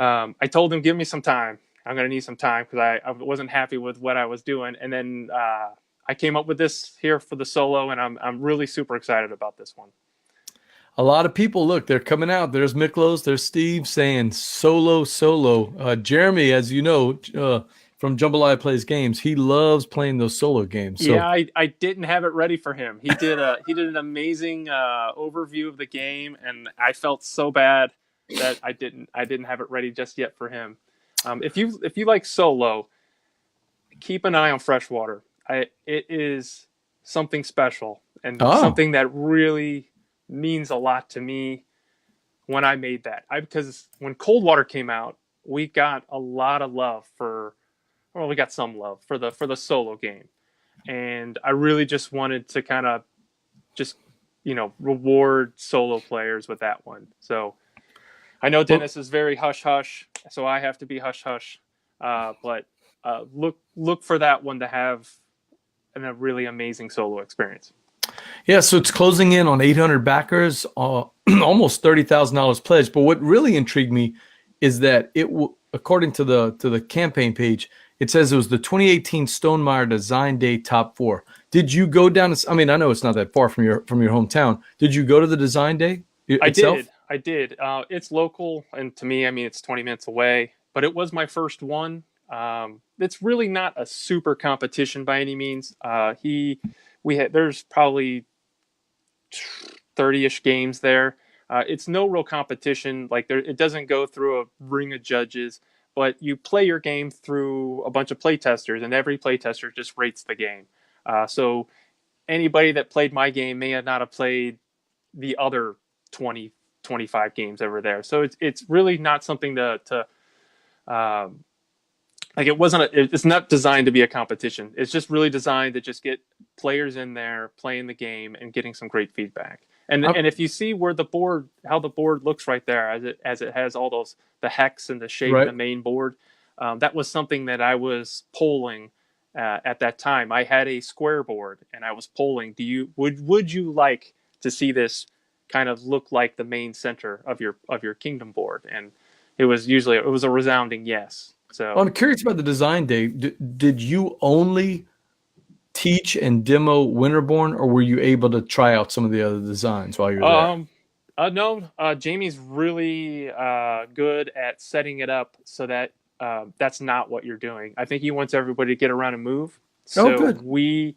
I told him, give me some time. I'm going to need some time because I wasn't happy with what I was doing. And then I came up with this here for the solo, and I'm really super excited about this one. A lot of people, look, they're coming out. There's Miklos, there's Steve saying solo, solo. Jeremy, as you know, from Jambalaya Plays Games, he loves playing those solo games. So Yeah, I didn't have it ready for him. He did an amazing overview of the game, and I felt so bad that I didn't have it ready just yet for him. If you like solo, keep an eye on Freshwater. It is something special and something that really means a lot to me when I made that. Because when Coldwater came out, we got a lot of love we got some love for the solo game. And I really just wanted to kind of just, reward solo players with that one. So I know Dennis is very hush hush, so I have to be hush hush. But look for that one to have a really amazing solo experience. Yeah, so it's closing in on 800 backers, almost $30,000 pledged. But what really intrigued me is that according to the campaign page, it says it was the 2018 Stonemaier Design Day Top 4. Did you go down? I mean, I know it's not that far from your hometown. Did you go to the Design Day itself? I did. It's local, and to me, I mean, it's 20 minutes away. But it was my first one. It's really not a super competition by any means. There's probably 30-ish games there. It's no real competition. Like it doesn't go through a ring of judges, but you play your game through a bunch of playtesters, and every playtester just rates the game. So anybody that played my game may not have played the other 20, 25 games over there. So it's really not something to like it's not designed to be a competition. It's just really designed to just get players in there playing the game and getting some great feedback. And if you see how the board looks right there, as it has all the hex and the shape of the main board, that was something that I was polling at that time. I had a square board and I was polling. Would you like to see this kind of look like the main center of your kingdom board? And it was a resounding yes. So I'm curious about the Design Day. Did you only teach and demo Winterborne, or were you able to try out some of the other designs while you were there? No. Jamie's really good at setting it up so that that's not what you're doing. I think he wants everybody to get around and move. So good. We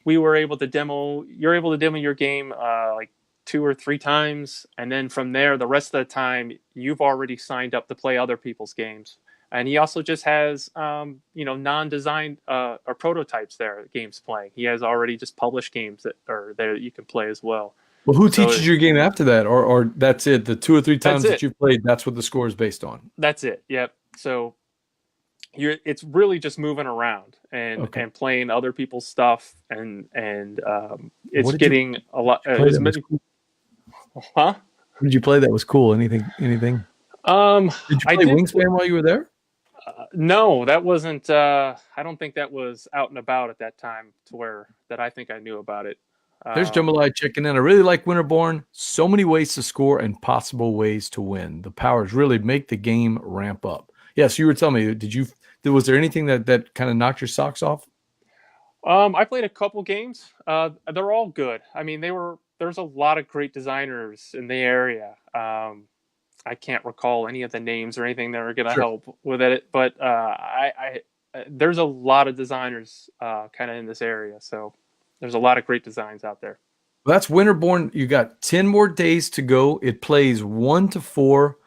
were able to demo. You're able to demo your game like 2 or 3 times, and then from there, the rest of the time, you've already signed up to play other people's games. And he also just has, non-designed or prototypes there, games playing. He has already just published games that are there that you can play as well. Well, who teaches your game after that? Or that's it? The 2 or 3 times that you've played, that's what the score is based on? That's it, yep. So it's really just moving around and playing other people's stuff. And it's getting a lot. Huh? What did you play that was cool? Anything? Did you play Wingspan while you were there? No, that wasn't. I don't think that was out and about at that time to where that I think I knew about it. There's Jambalaya checking in. I really like Winterborne. So many ways to score and possible ways to win. The powers really make the game ramp up. Yes, you were telling me. Was there anything that kind of knocked your socks off? I played a couple games. They're all good. I mean, there's a lot of great designers in the area. I can't recall any of the names or anything that are going to help with it, but there's a lot of designers kind of in this area, so there's a lot of great designs out there. Well, that's Winterborne. You got 10 more days to go. It plays 1 to 4.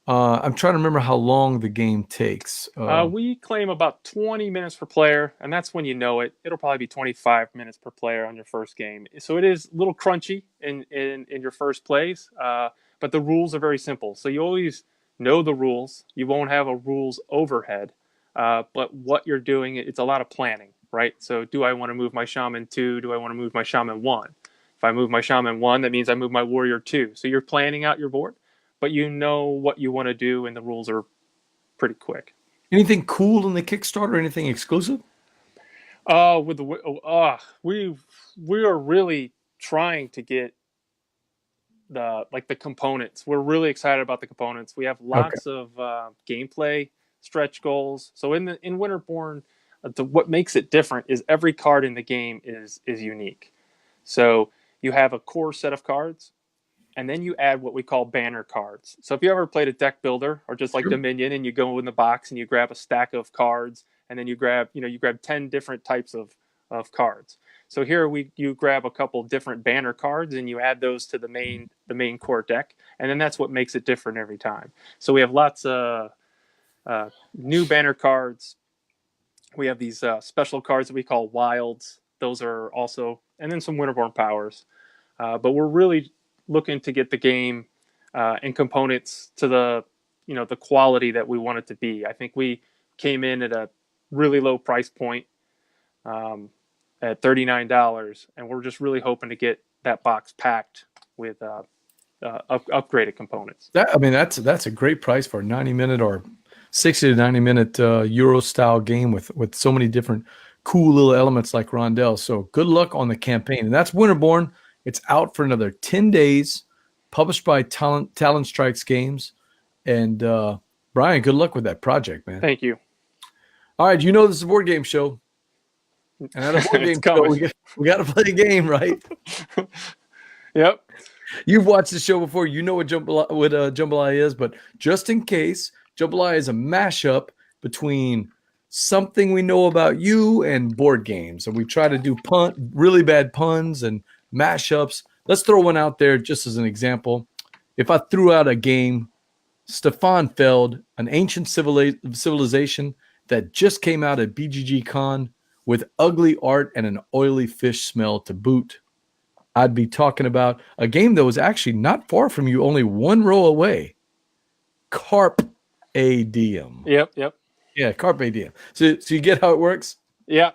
I'm trying to remember how long the game takes. We claim about 20 minutes per player, and that's when you know it. It'll probably be 25 minutes per player on your first game. So it is a little crunchy in your first plays. But the rules are very simple. So you always know the rules. You won't have a rules overhead. But what you're doing, it's a lot of planning, right? So do I want to move my Shaman 2? Do I want to move my Shaman 1? If I move my Shaman 1, that means I move my Warrior 2. So you're planning out your board, but you know what you want to do, and the rules are pretty quick. Anything cool in the Kickstarter? Anything exclusive? We are really trying to get the components. We're really excited about the components. We have lots of gameplay stretch goals. So in Winterborne, what makes it different is every card in the game is unique. So you have a core set of cards, and then you add what we call banner cards. So if you ever played a deck builder or just like Sure. Dominion, and you go in the box and you grab a stack of cards, and then you grab 10 different types of cards. So here you grab a couple different banner cards and you add those to the main core deck, and then that's what makes it different every time. So we have lots of new banner cards. We have these special cards that we call wilds. Those are also, and then some Winterborne powers. But we're really looking to get the game and components to the quality that we want it to be. I think we came in at a really low price point at $39, and we're just really hoping to get that box packed with upgraded components. That's a great price for a 90-minute or 60 to 90-minute Euro style game with so many different cool little elements like rondelles. So good luck on the campaign. And that's Winterborne. It's out for another 10 days, published by Talon Strikes Games. And Brian, good luck with that project, man. Thank you. All right, this is a board game show. And at a board game show, we got to play a game, right? Yep. You've watched the show before. You know what Jambalaya is, but just in case, Jambalaya is a mashup between something we know about you and board games. And we try to do really bad puns and mashups. Let's throw one out there just as an example. If I threw out a game, Stefan Feld, an ancient civilization that just came out at BGG Con with ugly art and an oily fish smell to boot, I'd be talking about a game that was actually not far from you, only one row away. Carpe Diem. Yep. Yeah, Carpe Diem. So you get how it works? Yeah.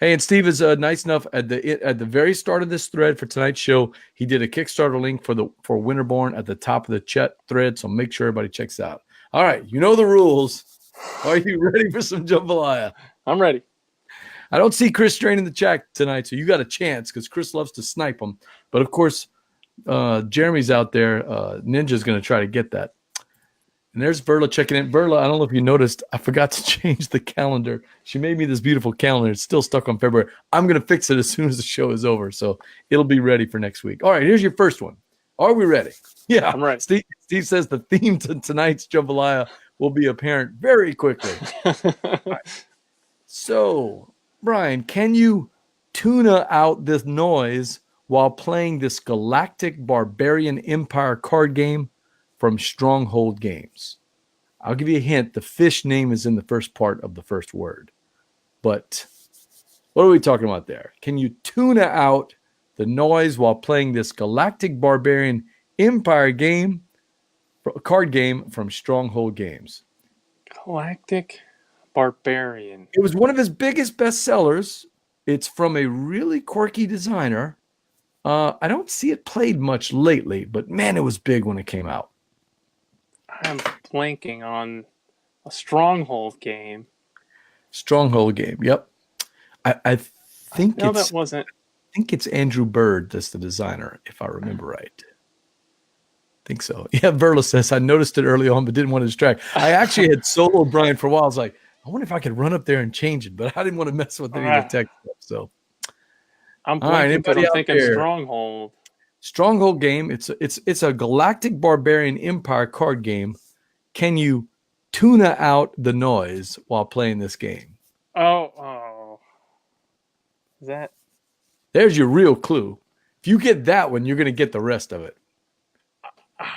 Hey, and Steve is nice enough at the very start of this thread for tonight's show. He did a Kickstarter link for Winterborne at the top of the chat thread, so make sure everybody checks out. All right, you know the rules. Are you ready for some jambalaya? I'm ready. I don't see Chris Strain in the chat tonight, so you got a chance because Chris loves to snipe them. But of course, Jeremy's out there. Ninja's going to try to get that. And there's Verla checking in. Verla, I don't know if you noticed, I forgot to change the calendar. She made me this beautiful calendar. It's still stuck on February. I'm going to fix it as soon as the show is over, so it'll be ready for next week. All right, here's your first one. Are we ready? Yeah, I'm ready. Steve says the theme to tonight's jambalaya will be apparent very quickly. Right. So, Brian, can you tuna out this noise while playing this Galactic Barbarian Empire card game from Stronghold Games? I'll give you a hint. The fish name is in the first part of the first word. But what are we talking about there? Can you tuna out the noise while playing this Galactic Barbarian Empire card game from Stronghold Games? Galactic Barbarian. It was one of his biggest bestsellers. It's from a really quirky designer. I don't see it played much lately, but man, it was big when it came out. I'm blanking on a Stronghold game. Stronghold game. Yep. I think no, that wasn't. I think it's Andrew Bird that's the designer, if I remember right. I think so. Yeah, Verla says, I noticed it early on, but didn't want to distract. I actually had soloed Brian for a while. I was like, I wonder if I could run up there and change it, but I didn't want to mess with any of the tech stuff. So I'm blanking because I'm thinking Stronghold. Stronghold game. It's a Galactic Barbarian Empire card game. Can you tuna out the noise while playing this game? Oh. Is that? There's your real clue. If you get that one, you're going to get the rest of it.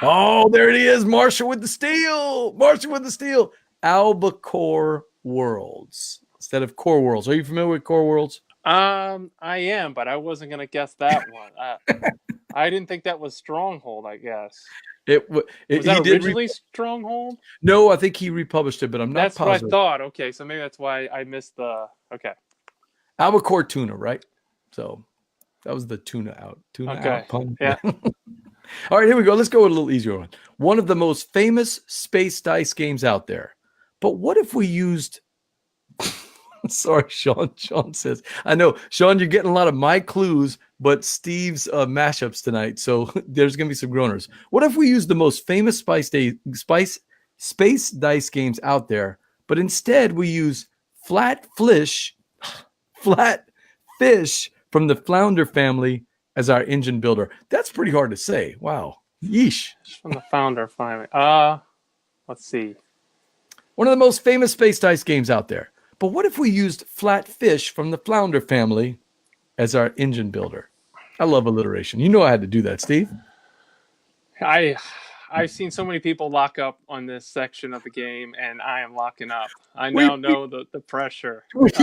Oh, there it is. Marshall with the steal. Albacore Worlds instead of Core Worlds. Are you familiar with Core Worlds? I am, but I wasn't going to guess that one. I didn't think that was Stronghold, I guess. Was that originally Stronghold? No, I think he republished it, but I'm not positive. That's what I thought. Okay, so maybe that's why I missed the... Okay. Albacore tuna, right? So that was the tuna out. Out pun. Yeah. All right, here we go. Let's go with a little easier one. One of the most famous space dice games out there. But what if we used... Sorry, Sean. Sean says, I know, Sean, you're getting a lot of my clues, but Steve's mashups tonight. So there's going to be some groaners. What if we use the most famous space dice games out there, but instead we use flat fish from the flounder family as our engine builder. That's pretty hard to say. Wow. Yeesh. From the founder family. Let's see. One of the most famous space dice games out there. But what if we used flat fish from the flounder family as our engine builder? I love alliteration. You know I had to do that, Steve. I've seen so many people lock up on this section of the game, and I am locking up. I now know the pressure. We picked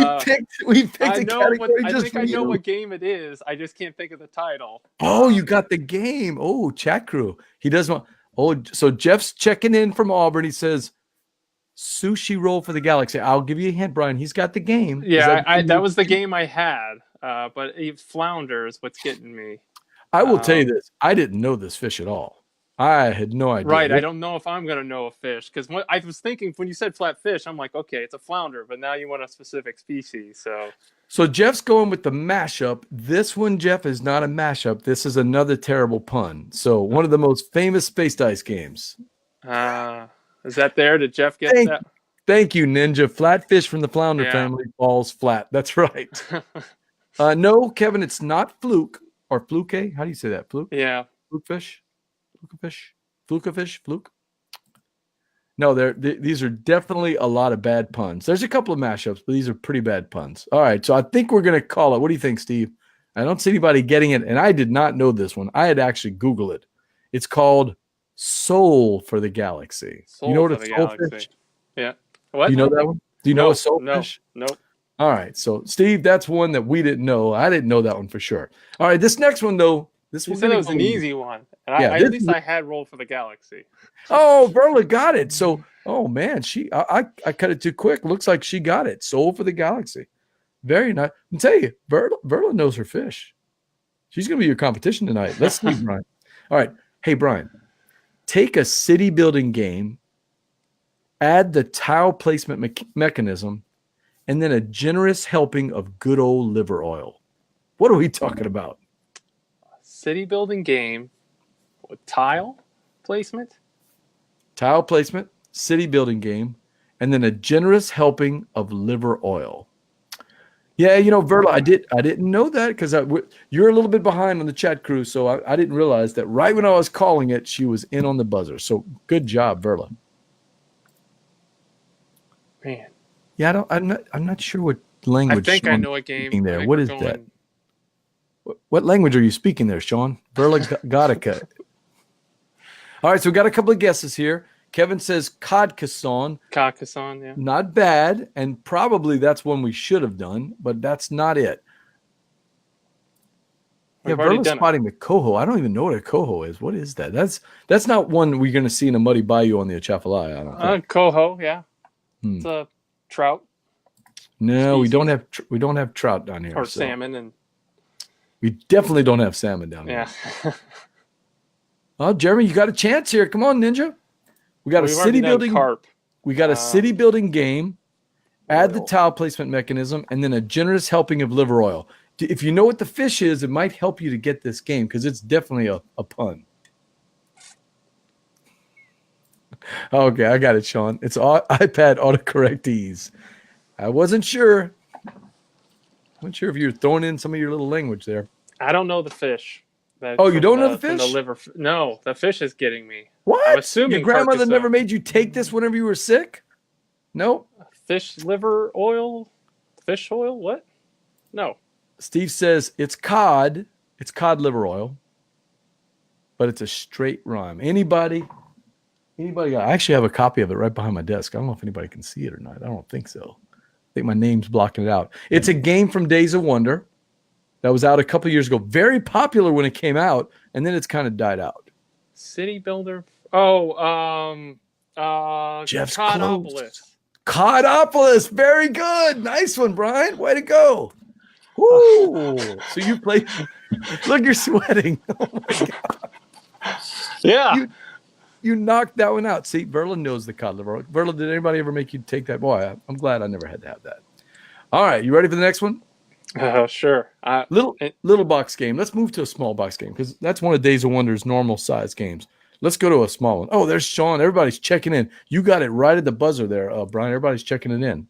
I a know category what, I just think for I know you. what game it is. I just can't think of the title. Oh, you got the game. Oh, chat crew. He does want. Oh, so Jeff's checking in from Auburn. He says, "Sushi roll for the galaxy." I'll give you a hint, Brian. He's got the game. Yeah, that was the game I had. But Flounder is what's getting me. I will tell you this. I didn't know this fish at all. I had no idea. Right. I don't know if I'm going to know a fish, because I was thinking when you said flat fish, I'm like, okay, it's a flounder, but now you want a specific species. So Jeff's going with the mashup. This one, Jeff, is not a mashup. This is another terrible pun. So one of the most famous space dice games. Is that there? Did Jeff get that? Thank you, Ninja. Flatfish from the flounder family falls flat. That's right. No, Kevin, it's not fluke or fluke. How do you say that? Fluke? Yeah. Flukefish? Fluke? No, these are definitely a lot of bad puns. There's a couple of mashups, but these are pretty bad puns. All right, so I think we're going to call it. What do you think, Steve? I don't see anybody getting it, and I did not know this one. I had to actually Google it. It's called Soul for the Galaxy. You know what a soulfish? Yeah. What? You know that one? Do you know a soulfish? No. All right, so Steve, that's one that we didn't know. I didn't know that one for sure. All right, this next one, though. You said it was an easy one. And at least I had Roll for the Galaxy. Oh, Verla got it. So, oh man, I cut it too quick. Looks like she got it. Soul for the Galaxy. Very nice. I'll tell you, Verla knows her fish. She's going to be your competition tonight. Let's see, Brian. All right. Hey, Brian, take a city building game, add the tile placement mechanism, and then a generous helping of good old liver oil. What are we talking about? City building game with tile placement, city building game, and then a generous helping of liver oil. Yeah, Verla, I didn't know that because you're a little bit behind on the chat crew, so I didn't realize that right when I was calling it, she was in on the buzzer. So good job, Verla. Man. Yeah, I'm not sure what language. I think I know a game there. What is that? What language are you speaking there, Sean? Verla Gottica. All right, so we got a couple of guesses here. Kevin says Carcassonne. Carcassonne, yeah. Not bad, and probably that's one we should have done, but that's not it. Verla's spotting the coho. I don't even know what a coho is. What is that? That's not one we're going to see in a muddy bayou on the Atchafalaya. I don't think. Coho, yeah. It's a trout. No, we don't have trout down here. Or salmon and. We definitely don't have salmon down here. Yeah. Oh, Jeremy, you got a chance here. Come on, Ninja. We got a city building carp. We got a city building game. Add the tile placement mechanism, and then a generous helping of liver oil. If you know what the fish is, it might help you to get this game because it's definitely a pun. Okay, I got it, Sean. It's iPad autocorrect ease. I wasn't sure. I wasn't sure if you were throwing in some of your little language there. I don't know the fish. You don't know the fish? The liver. No, the fish is getting me. What? I'm assuming your grandmother never made you take this whenever you were sick? No? Fish liver oil? Fish oil? What? No. Steve says it's cod. It's cod liver oil. But it's a straight rhyme. Anybody got? I actually have a copy of it right behind my desk. I don't know if anybody can see it or not. I don't think so. I think my name's blocking it out. It's a game from Days of Wonder that was out a couple years ago. Very popular when it came out, and then it's kind of died out. City builder. Oh, Jeff's Codopolis. Close. Codopolis. Very good. Nice one, Brian. Way to go. Woo. So you play. Look, you're sweating. Oh my God. Yeah. You knocked that one out. See, Verla knows the cod liver. Verla, did anybody ever make you take that? Boy, I'm glad I never had to have that. All right, you ready for the next one? Sure. Little box game. Let's move to a small box game because that's one of Days of Wonder's normal size games. Let's go to a small one. Oh, there's Sean. Everybody's checking in. You got it right at the buzzer there, Brian. Everybody's checking it in.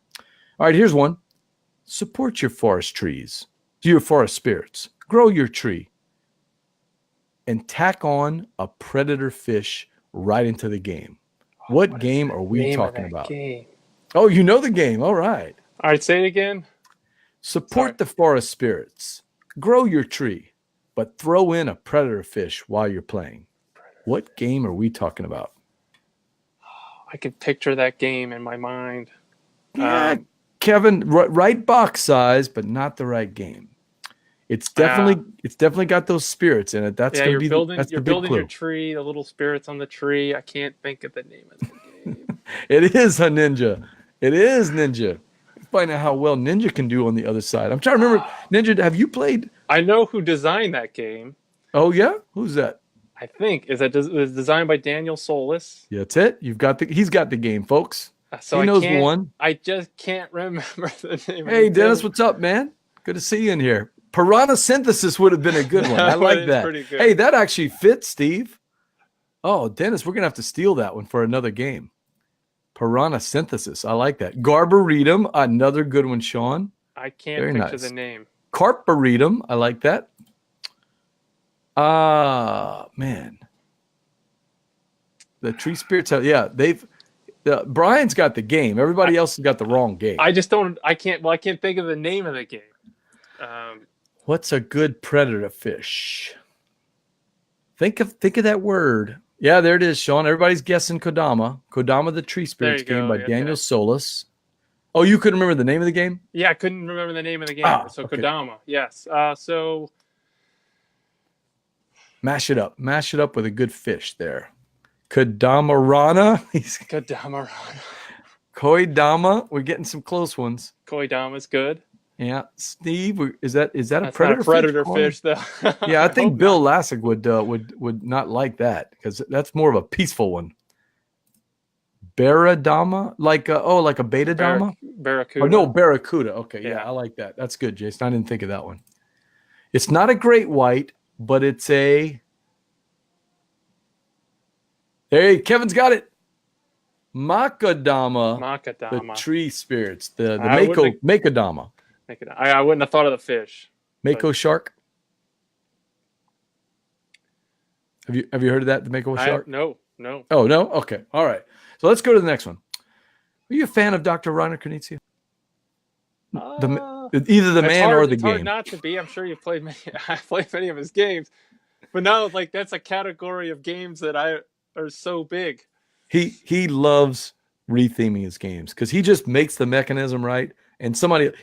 All right, here's one. Support your forest trees, your forest spirits. Grow your tree. And tack on a predator fish right into the game. What game are we talking about? Game? Oh, you know the game. All right. All right, say it again. Support the forest spirits. Grow your tree, but throw in a predator fish while you're playing. What game are we talking about? I can picture that game in my mind. Yeah, Kevin, right box size, but not the right game. It's definitely got those spirits in it. That's yeah, gonna you're be building that's you're the big building clue. your tree, the little spirits on the tree. I can't think of the name of the game. It is a Ninja. It is Ninja. Find out how well Ninja can do on the other side. I'm trying to remember. Ninja, have you played? I know who designed that game. Oh yeah, who's that? I think it was designed by Daniel Solis. Yeah, that's it. He's got the game, folks. So he knows the one. I just can't remember the name. Hey, Dennis, what's up, man? Good to see you in here. Piranha Synthesis would have been a good one. I like that. Hey, that actually fits, Steve. Oh, Dennis, we're going to have to steal that one for another game. Piranha Synthesis. I like that. Garbaretum, another good one, Sean. I can't picture the name. Carparetum. I like that. Man. The Tree Spirits. Brian's got the game. Everybody else has got the wrong game. I can't think of the name of the game. What's a good predator fish? Think of that word. Yeah, there it is, Sean. Everybody's guessing Kodama. Kodama the Tree Spirits game by Daniel Solis. Oh, you couldn't remember the name of the game? Yeah, I couldn't remember the name of the game. Okay. Kodama, yes. So mash it up. Mash it up with a good fish there. Kodamarana. Kodamarana. Koidama. We're getting some close ones. Koidama's good. Yeah, Steve, is that a That's predator? Not a predator fish, though. Yeah, I think Bill Lassig would not like that because that's more of a peaceful one. Baradama, like a beta dama, barracuda. Oh no, barracuda. Okay, yeah, I like that. That's good, Jason. I didn't think of that one. It's not a great white, but it's a. Hey, Kevin's got it. Makadama. The tree spirits. The Makadama. I wouldn't have thought of the fish. Mako shark. Have you heard of that? The Mako shark? No. Oh no. Okay. All right. So let's go to the next one. Are you a fan of Dr. Reiner Knizia? Either the man or the it's game. Hard not to be. I'm sure you've played many. I've played many of his games, but now that's a category of games that are so big. He loves retheming his games because he just makes the mechanism right. And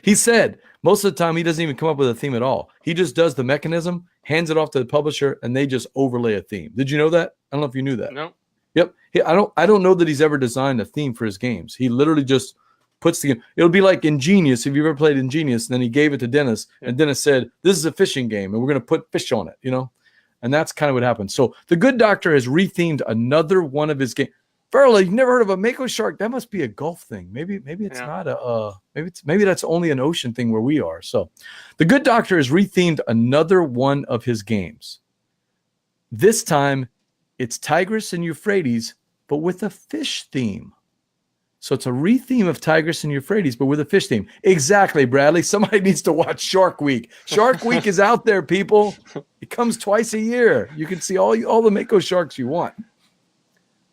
he said most of the time he doesn't even come up with a theme at all. He just does the mechanism, hands it off to the publisher, and they just overlay a theme. Did you know that? I don't know if you knew that. No. Yep. I don't know that he's ever designed a theme for his games. He literally just puts the game. It'll be like Ingenious. If you've ever played Ingenious, then he gave it to Dennis, and Dennis said, "This is a fishing game, and we're going to put fish on it." And that's kind of what happened. So the Good Doctor has rethemed another one of his games. Verla, you've never heard of a Mako shark? That must be a Gulf thing. Maybe it's not maybe that's only an ocean thing where we are. So the Good Doctor has rethemed another one of his games. This time it's Tigris and Euphrates, but with a fish theme. So it's a retheme of Tigris and Euphrates, but with a fish theme. Exactly, Bradley. Somebody needs to watch Shark Week. Shark Week is out there, people. It comes twice a year. You can see all the Mako sharks you want.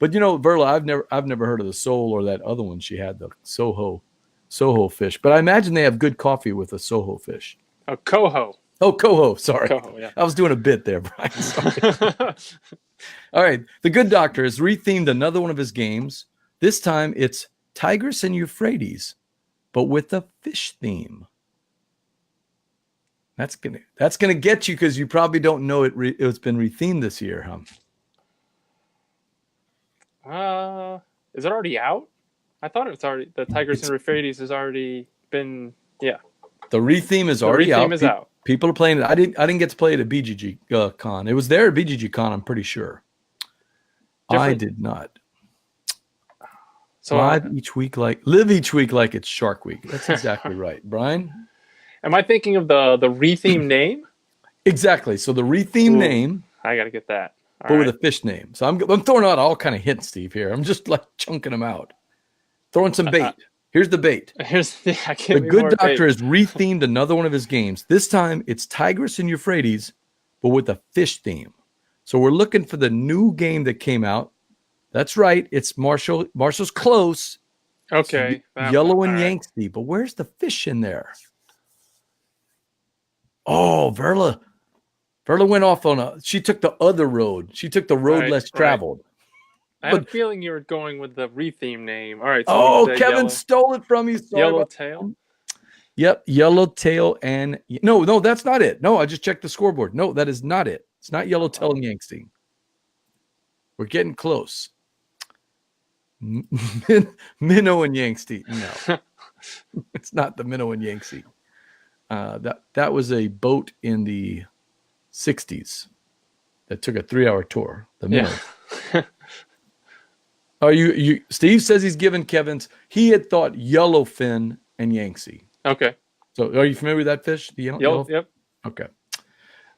But Verla, I've never heard of the Soul or that other one she had, the Soho fish. But I imagine they have good coffee with a Soho fish. Oh, Coho. Oh, Coho. Sorry. Coho, yeah. I was doing a bit there, Brian. Sorry. All right. The Good Doctor has rethemed another one of his games. This time it's Tigris and Euphrates, but with a fish theme. That's gonna get you because you probably don't know it's been rethemed this year, huh? Is it already out? I thought it's already the Tigris and Euphrates has already been. Yeah. The retheme is already out. The retheme is out. People are playing it. I didn't get to play it at BGG Con. It was there at BGG Con. I'm pretty sure. I did not. So live each week like it's Shark Week. That's exactly right, Brian. Am I thinking of the retheme name? Exactly. So the retheme name. I got to get that. but with a fish name. So I'm throwing out all kind of hints, Steve, here. I'm just like chunking them out. Throwing some bait. Here's the bait. The Good Doctor has rethemed another one of his games. This time it's Tigris and Euphrates, but with a fish theme. So we're looking for the new game that came out. That's right. It's Marshall's close. Okay. Yellow and Yangtze, but where's the fish in there? Oh, Verla went off she took the other road. She took the road less traveled. I have a feeling you were going with the retheme name. All right. So Kevin stole it from you. Sorry Yellowtail. Yep, Yellowtail and no, that's not it. No, I just checked the scoreboard. No, that is not it. It's not Yellowtail and Yangtze. We're getting close. Minnow and Yangtze. No, it's not the Minnow and Yangtze. That was a boat in the 60s that took a 3-hour tour. The Minnow. Yeah. Are you? Steve says he's given Kevin's. He had thought yellowfin and Yangtze. Okay. So, are you familiar with that fish? The yellow. Yep. Okay.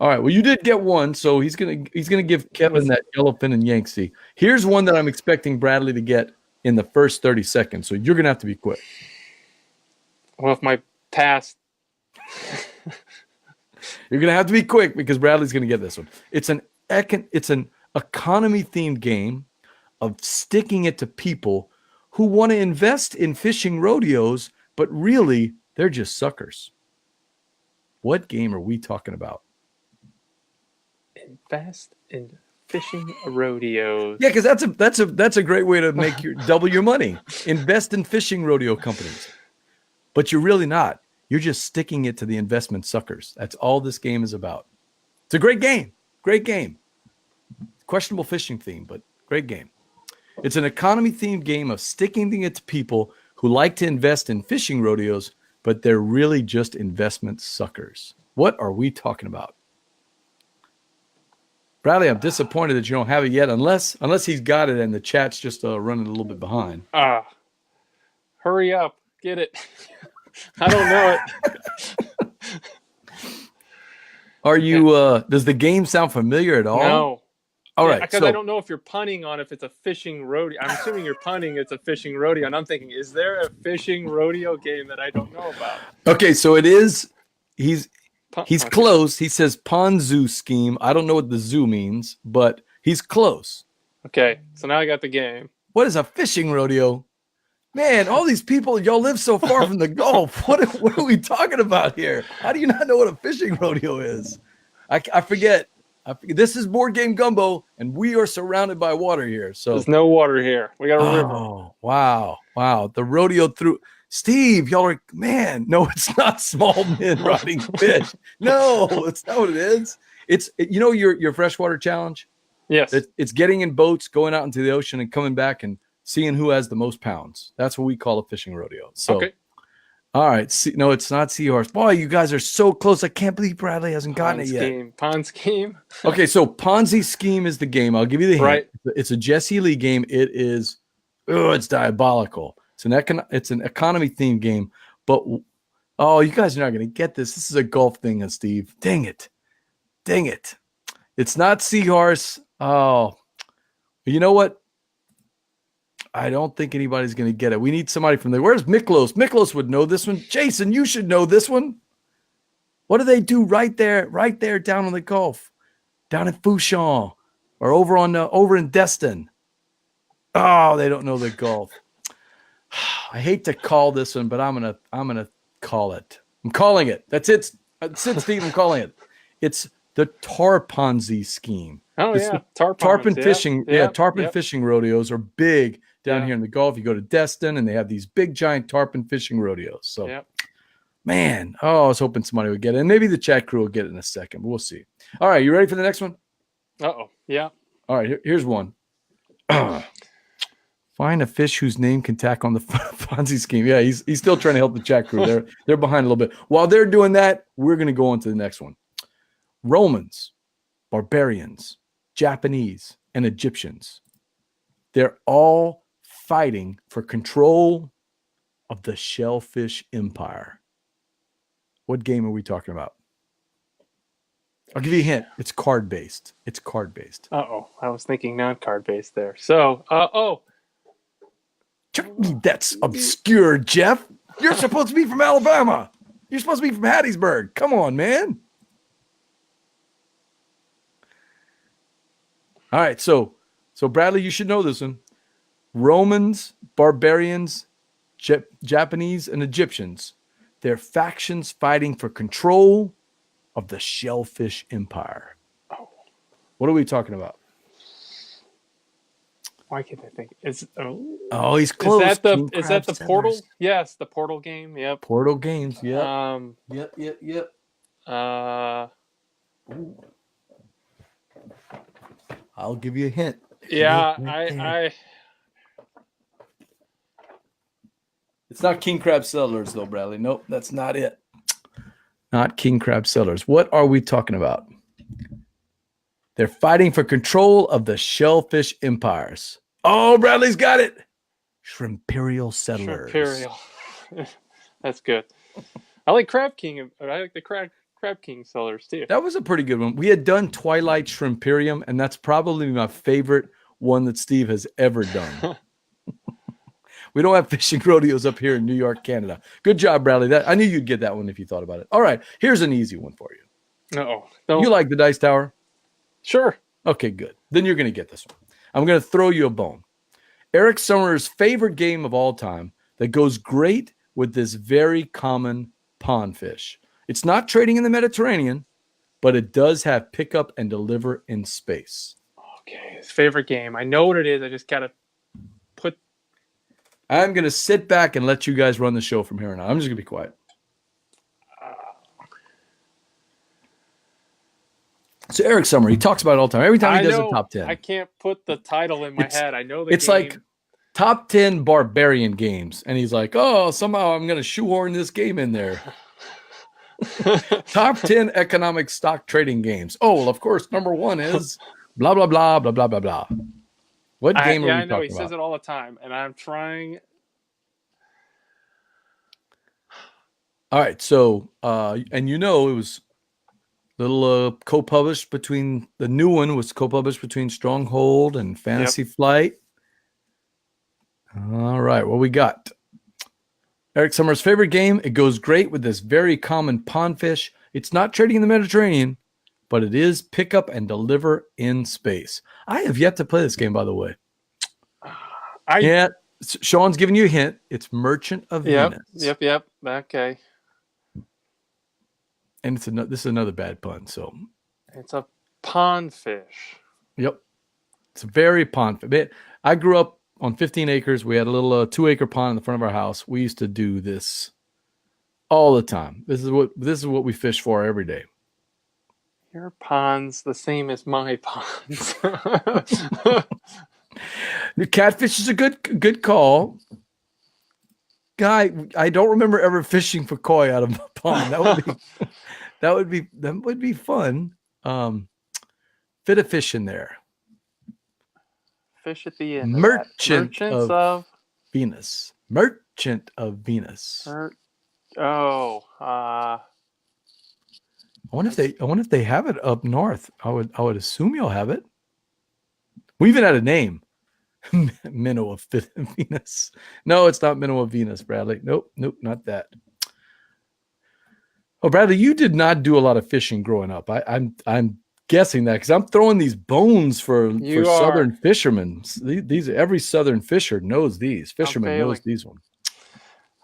All right. Well, you did get one, so he's gonna give Kevin that yellowfin and Yangtze. Here's one that I'm expecting Bradley to get in the first 30 seconds. So you're gonna have to be quick. Well, if my past. You're gonna have to be quick because Bradley's gonna get this one. It's an economy themed game of sticking it to people who want to invest in fishing rodeos, but really they're just suckers. What game are we talking about? Invest in fishing rodeos. Yeah, because that's a great way to make double your money. Invest in fishing rodeo companies, but you're really not. You're just sticking it to the investment suckers. That's all this game is about. It's a great game. Great game. Questionable fishing theme, but great game. It's an economy-themed game of sticking it to people who like to invest in fishing rodeos, but they're really just investment suckers. What are we talking about? Bradley, I'm disappointed that you don't have it yet, unless he's got it and the chat's just running a little bit behind. Hurry up. Get it. I don't know it. Are you, does the game sound familiar at all? No. All right. Because I don't know if you're punning on if it's a fishing rodeo. I'm assuming you're punning it's a fishing rodeo. And I'm thinking, is there a fishing rodeo game that I don't know about? Okay, so it is. He's close. He says Ponzu scheme. I don't know what the zoo means, but he's close. Okay, so now I got the game. What is a fishing rodeo? Man, all these people, y'all live so far from the Gulf. What are we talking about here? How do you not know what a fishing rodeo is? I forget. This is Board Game Gumbo, and we are surrounded by water here. So there's no water here. We got a river. Oh, wow. The rodeo through Steve, y'all are, man, no, it's not small men rotting fish. No, it's not what it is. It's your freshwater challenge? Yes. It's getting in boats, going out into the ocean and coming back and seeing who has the most pounds. That's what we call a fishing rodeo. So okay. All right. No, it's not Seahorse. Boy, you guys are so close. I can't believe Bradley hasn't gotten it yet. Pond scheme. Okay, so Ponzi scheme is the game. I'll give you the hint. Right. It's a Jesse Lee game. It is, it's diabolical. It's an economy themed game. But you guys are not going to get this. This is a golf thing, Steve. Dang it. It's not Seahorse. Oh, you know what? I don't think anybody's going to get it. We need somebody from there. Where's Miklos? Miklos would know this one. Jason, you should know this one. What do they do right there down on the Gulf, down in Fouchon, or over in Destin? Oh, they don't know the Gulf. I hate to call this one, but I'm gonna call it. I'm calling it. That's it. That's it, Steve. I'm calling it. It's the Tarponzi scheme. Oh, yeah. Tarpon fishing. Yeah, tarpon fishing rodeos are big down here in the Gulf. You go to Destin, and they have these big, giant tarpon fishing rodeos. So, man, I was hoping somebody would get it. And maybe the chat crew will get it in a second, but we'll see. All right, you ready for the next one? Uh-oh, yeah. All right, here's one. Find a fish whose name can tack on the Ponzi scheme. Yeah, he's still trying to help the chat crew. They're behind a little bit. While they're doing that, we're going to go on to the next one. Romans, barbarians, Japanese, and Egyptians. They're all fighting for control of the shellfish empire. What game are we talking about? I'll give you a hint. It's card based. It's card based. Uh-oh. I was thinking non-card based there. So, That's obscure, Jeff. You're supposed to be from Alabama. You're supposed to be from Hattiesburg. Come on, man. All right, so Bradley, you should know this one. Romans, barbarians, Japanese, and Egyptians. They're factions fighting for control of the Shellfish Empire. Oh. What are we talking about? Why can't I think? He's close. Is that the Portal? Yes, the Portal game. Yep. Portal games. Yep. Yep. I'll give you a hint. Yeah, It's not King Crab Settlers, though, Bradley. Nope, that's not it. Not King Crab Settlers. What are we talking about? They're fighting for control of the Shellfish Empires. Oh, Bradley's got it. Shrimperial Settlers. Shrimperial. That's good. I like Crab King. I like the Crab King Settlers, too. That was a pretty good one. We had done Twilight Shrimperium, and that's probably my favorite one that Steve has ever done. We don't have fishing rodeos up here in New York, Canada. Good job, Bradley. I knew you'd get that one if you thought about it. All right, here's an easy one for you. Uh-oh. You like the Dice Tower? Sure. Okay, good. Then you're going to get this one. I'm going to throw you a bone. Eric Summer's favorite game of all time that goes great with this very common pond fish. It's not trading in the Mediterranean, but it does have pick up and deliver in space. Okay, his favorite game. I know what it is. I just got to put... I'm going to sit back and let you guys run the show from here on out. I'm just going to be quiet. So Eric Summer, he talks about it all the time. Every time he does a top 10. I can't put the title in my head. I know the It's game. like top 10 barbarian games. And he's like, oh, somehow I'm going to shoehorn this game in there. Top 10 economic stock trading games. Oh, well, of course, number one is blah, blah, blah, blah, blah, blah, blah. What game are we talking about? I know, he says it all the time. And I'm trying... All right, so, and it was... little co-published between the new one was co-published between Stronghold and Fantasy Flight. All right, what we got? Eric Summer's favorite game. It goes great with this very common pond fish. It's not trading in the Mediterranean, but it is pick up and deliver in space. I have yet to play this game, by the way. Sean's giving you a hint. It's Merchant of Venus. Yep. Okay. And this is another bad pun. So it's a pond fish. Yep, it's a very pond fish. I grew up on 15 acres. We had a little 2-acre pond in the front of our house. We used to do this all the time. This is what we fish for every day. Your pond's the same as my ponds. The catfish is a good call. Guy, I don't remember ever fishing for koi out of my pond. That would be fun. Fit a fish in there. Fish at the end. Merchants of Venus. Merchant of Venus. I wonder if they have it up north. I would assume you'll have it. We even had a name. Minnow of Venus. No, it's not Minnow of Venus, Bradley. Nope, not that. Oh, Bradley, you did not do a lot of fishing growing up. I'm guessing that because I'm throwing these bones for southern fishermen. These every southern fisher knows these. Fisherman knows these ones.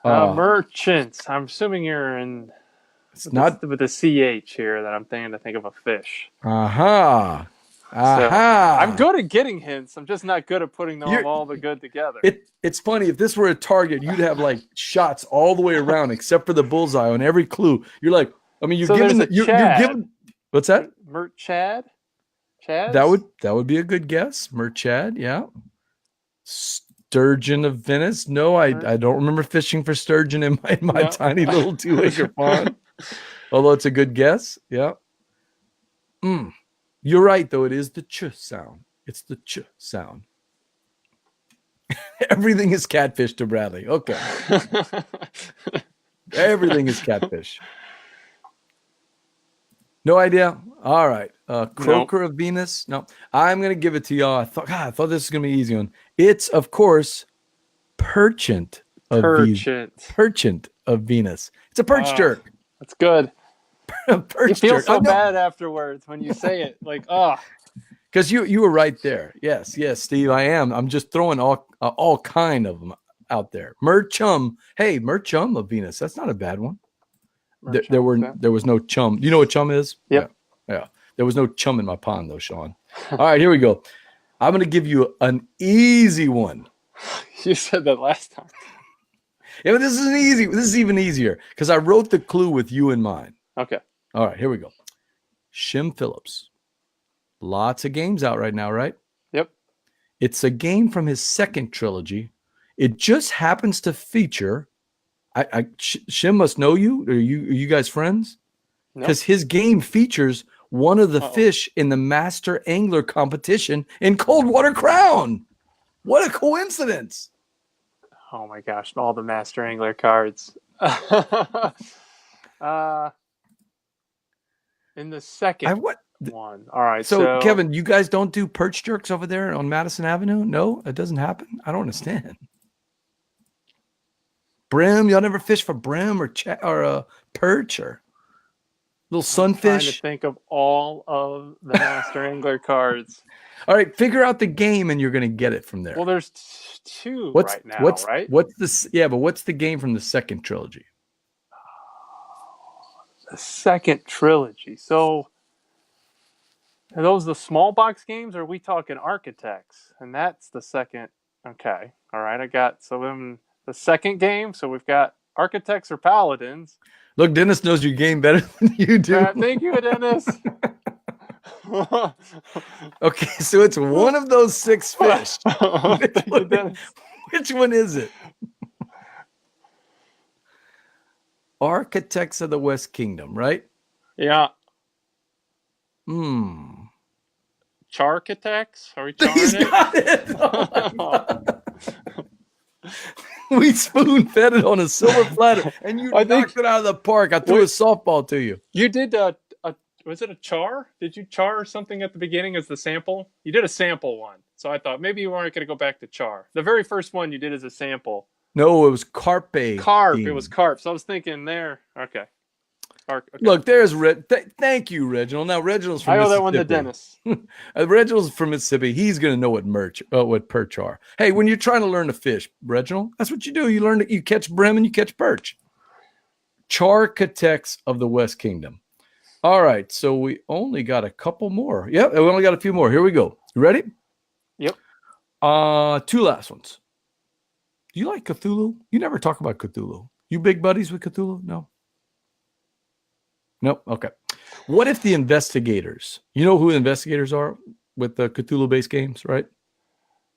Merchants. I'm assuming you're in. It's not with the CH here that I'm thinking to think of a fish. Aha. So, I'm good at getting hints. I'm just not good at putting them all the good together. It's funny. If this were a target, you'd have like shots all the way around, except for the bullseye on every clue. You're like, you're giving. What's that? Chad? That would be a good guess. Chad, yeah. Sturgeon of Venice. No, I don't remember fishing for sturgeon in my tiny little 2-acre pond. Although it's a good guess. Yeah. You're right, though. It is the ch sound. It's the ch sound. Everything is catfish to Bradley. Okay. Everything is catfish. No idea. All right. Croaker Nope. of Venus. No, I'm gonna give it to y'all. I thought this was gonna be an easy one. It's of course Perchant of Perchant. Perchant of Venus. It's a perch Oh, jerk. that's good. A You perch feel jerk. I so know bad afterwards when you say it. Like, oh, because you were right there. Yes, Steve. I am. I'm just throwing all kind of them out there. Merchum. Hey, Merchum of Venus. That's not a bad one. There was no chum. You know what chum is? Yep. Yeah. There was no chum in my pond though, Sean. All right, here we go. I'm gonna give you an easy one. You said that last time. Yeah, but this is easy. This is even easier because I wrote the clue with you in mind. Okay. All right, here we go. Shim Phillips. Lots of games out right now, right? Yep. It's a game from his second trilogy. It just happens to feature. Shim must know you. Are you guys friends? Because his game features one of the fish in the Master Angler competition in Coldwater Crown. What a coincidence! Oh my gosh, all the Master Angler cards. In the second one. All right. So, Kevin, you guys don't do perch jerks over there on Madison Avenue? No, it doesn't happen? I don't understand. Brim, y'all never fish for brim or perch or little sunfish? I'm trying to think of all of the Master Angler cards. All right, figure out the game and you're going to get it from there. Well, there's two right now, right? What's the game from the second trilogy? The second trilogy. So, are those the small box games, or are we talking Architects? And that's the second. Okay. All right. I got the second game. So we've got Architects or Paladins. Look, Dennis knows your game better than you do. Thank you, Dennis. Okay, so it's one of those six fish. Which one is it? Architects of the West Kingdom, right? Yeah. Charchitects? Are we charring He's got it. Oh we spoon-fed it on a silver platter, and you knocked it out of the park. I threw a softball to you. You did was it a char? Did you char something at the beginning as the sample? You did a sample one. So I thought maybe you weren't going to go back to char. The very first one you did as a sample. No, it was carpe. Carp. It was carp. So I was thinking there. Okay. Look, there's thank you, Reginald. Now Reginald's from Mississippi. I owe that one to Dennis. Reginald's from Mississippi. He's going to know what perch are. Hey, when you're trying to learn to fish, Reginald, that's what you do. You learn you catch brim and you catch perch. Charchitects of the West Kingdom. All right, so we only got a couple more. Yep, we only got a few more. Here we go. You ready? Yep. Two last ones. Do you like Cthulhu? You never talk about Cthulhu. You big buddies with Cthulhu? No. Nope. Okay. What if the investigators, you know who the investigators are with the Cthulhu-based games, right?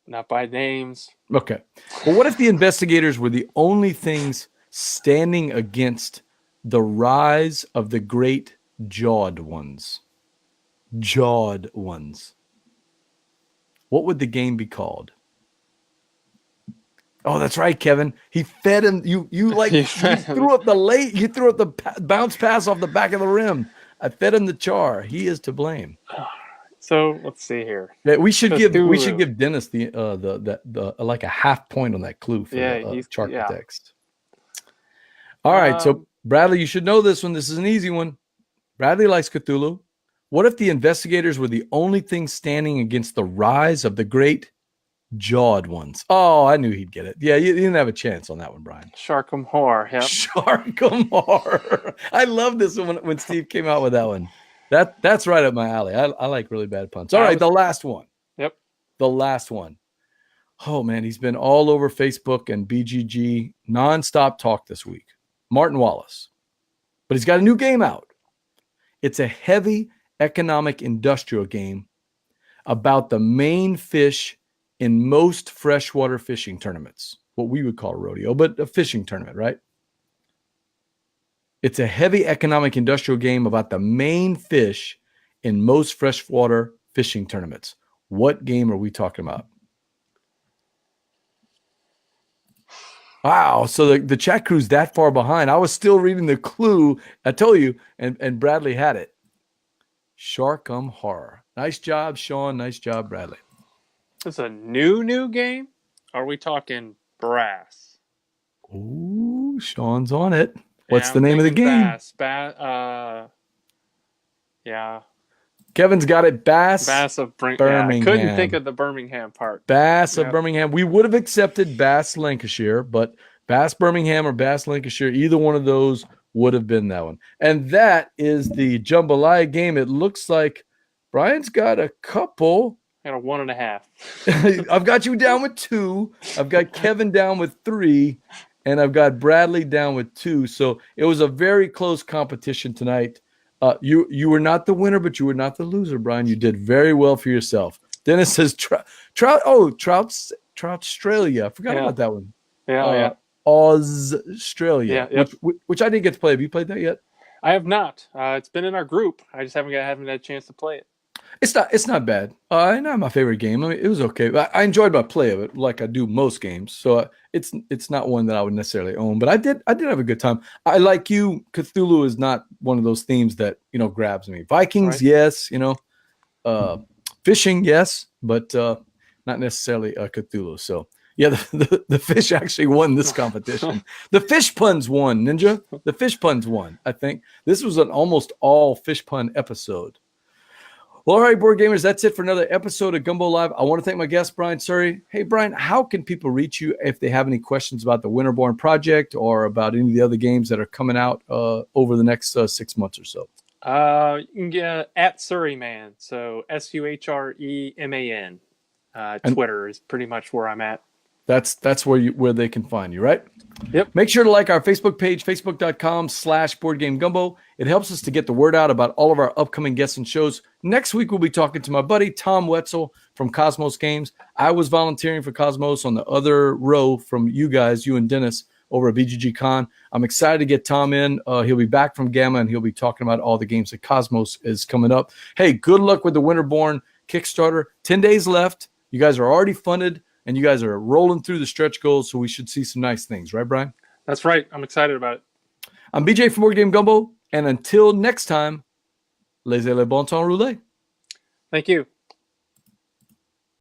Not by names. Okay. Well, what if the investigators were the only things standing against the rise of the great jawed ones? Jawed ones. What would the game be called? Oh, that's right, Kevin. He fed him. You threw up the bounce pass off the back of the rim. I fed him the char. He is to blame. So let's see here. Yeah, we should give Dennis the like a half point on that clue for the Charchitects. All right, so Bradley, you should know this one. This is an easy one. Bradley likes Cthulhu. What if the investigators were the only thing standing against the rise of the great jawed ones? Oh, I knew he'd get it. Yeah, you didn't have a chance on that one, Brian. Sharkum Horror. Yep. Sharkum Horror. I love this one when Steve came out with that one. That's right up my alley. I like really bad puns. All right, the last one. Yep. The last one. Oh, man, he's been all over Facebook and BGG nonstop talk this week. Martin Wallace. But he's got a new game out. It's a heavy economic industrial game about the main fish in most freshwater fishing tournaments, what we would call a rodeo, but a fishing tournament, right? It's a heavy economic industrial game about the main fish in most freshwater fishing tournaments. What game are we talking about? Wow, so the chat crew's that far behind. I was still reading the clue, I told you, and Bradley had it. Sharkum Horror. Nice job, Sean. Nice job, Bradley. It's a new game? Are we talking brass? Ooh, Sean's on it. What's Yeah, the I'm name of the thinking game? Yeah. Kevin's got it. Bass of Birmingham. I couldn't think of the Birmingham part. Bass of Birmingham. We would have accepted Bass Lancashire, but Bass Birmingham or Bass Lancashire, either one of those would have been that one. And that is the Jambalaya game. It looks like Brian's got a couple. I got a 1.5. I've got you down with 2. I've got Kevin down with 3. And I've got Bradley down with 2. So it was a very close competition tonight. You were not the winner, but you were not the loser, Brian. You did very well for yourself. Dennis says Trout. Australia. I forgot about that one. Yeah. Australia. Yeah. Which I didn't get to play. Have you played that yet? I have not. It's been in our group. I just haven't had a chance to play it. It's not bad. Not my favorite game. I mean, it was okay. I enjoyed my play of it, like I do most games. So it's not one that I would necessarily own, but I did have a good time. I like you. Cthulhu is not one of those themes that grabs me. Vikings, right. Yes. Fishing, yes, but not necessarily Cthulhu. So yeah, the fish actually won this competition. The fish puns won, Ninja. The fish puns won. I think this was an almost all fish pun episode. Well, all right, board gamers, that's it for another episode of Gumbo Live. I want to thank my guest, Brian Suhre. Hey, Brian, how can people reach you if they have any questions about the Winterborne project or about any of the other games that are coming out over the next 6 months or so? You can get at Suhreman, so SUHREMAN. Twitter is pretty much where I'm at. That's where they can find you, right? Yep. Make sure to like our Facebook page, facebook.com/BoardGameGumbo. It helps us to get the word out about all of our upcoming guests and shows. Next week, we'll be talking to my buddy, Tom Wetzel from Cosmos Games. I was volunteering for Cosmos on the other row from you guys, you and Dennis, over at BGG Con. I'm excited to get Tom in. He'll be back from Gamma, and he'll be talking about all the games that Cosmos is coming up. Hey, good luck with the Winterborne Kickstarter. 10 days left. You guys are already funded. And you guys are rolling through the stretch goals, so we should see some nice things. Right, Brian? That's right. I'm excited about it. I'm BJ from Board Game Gumbo. And until next time, laissez le bon temps rouler. Thank you.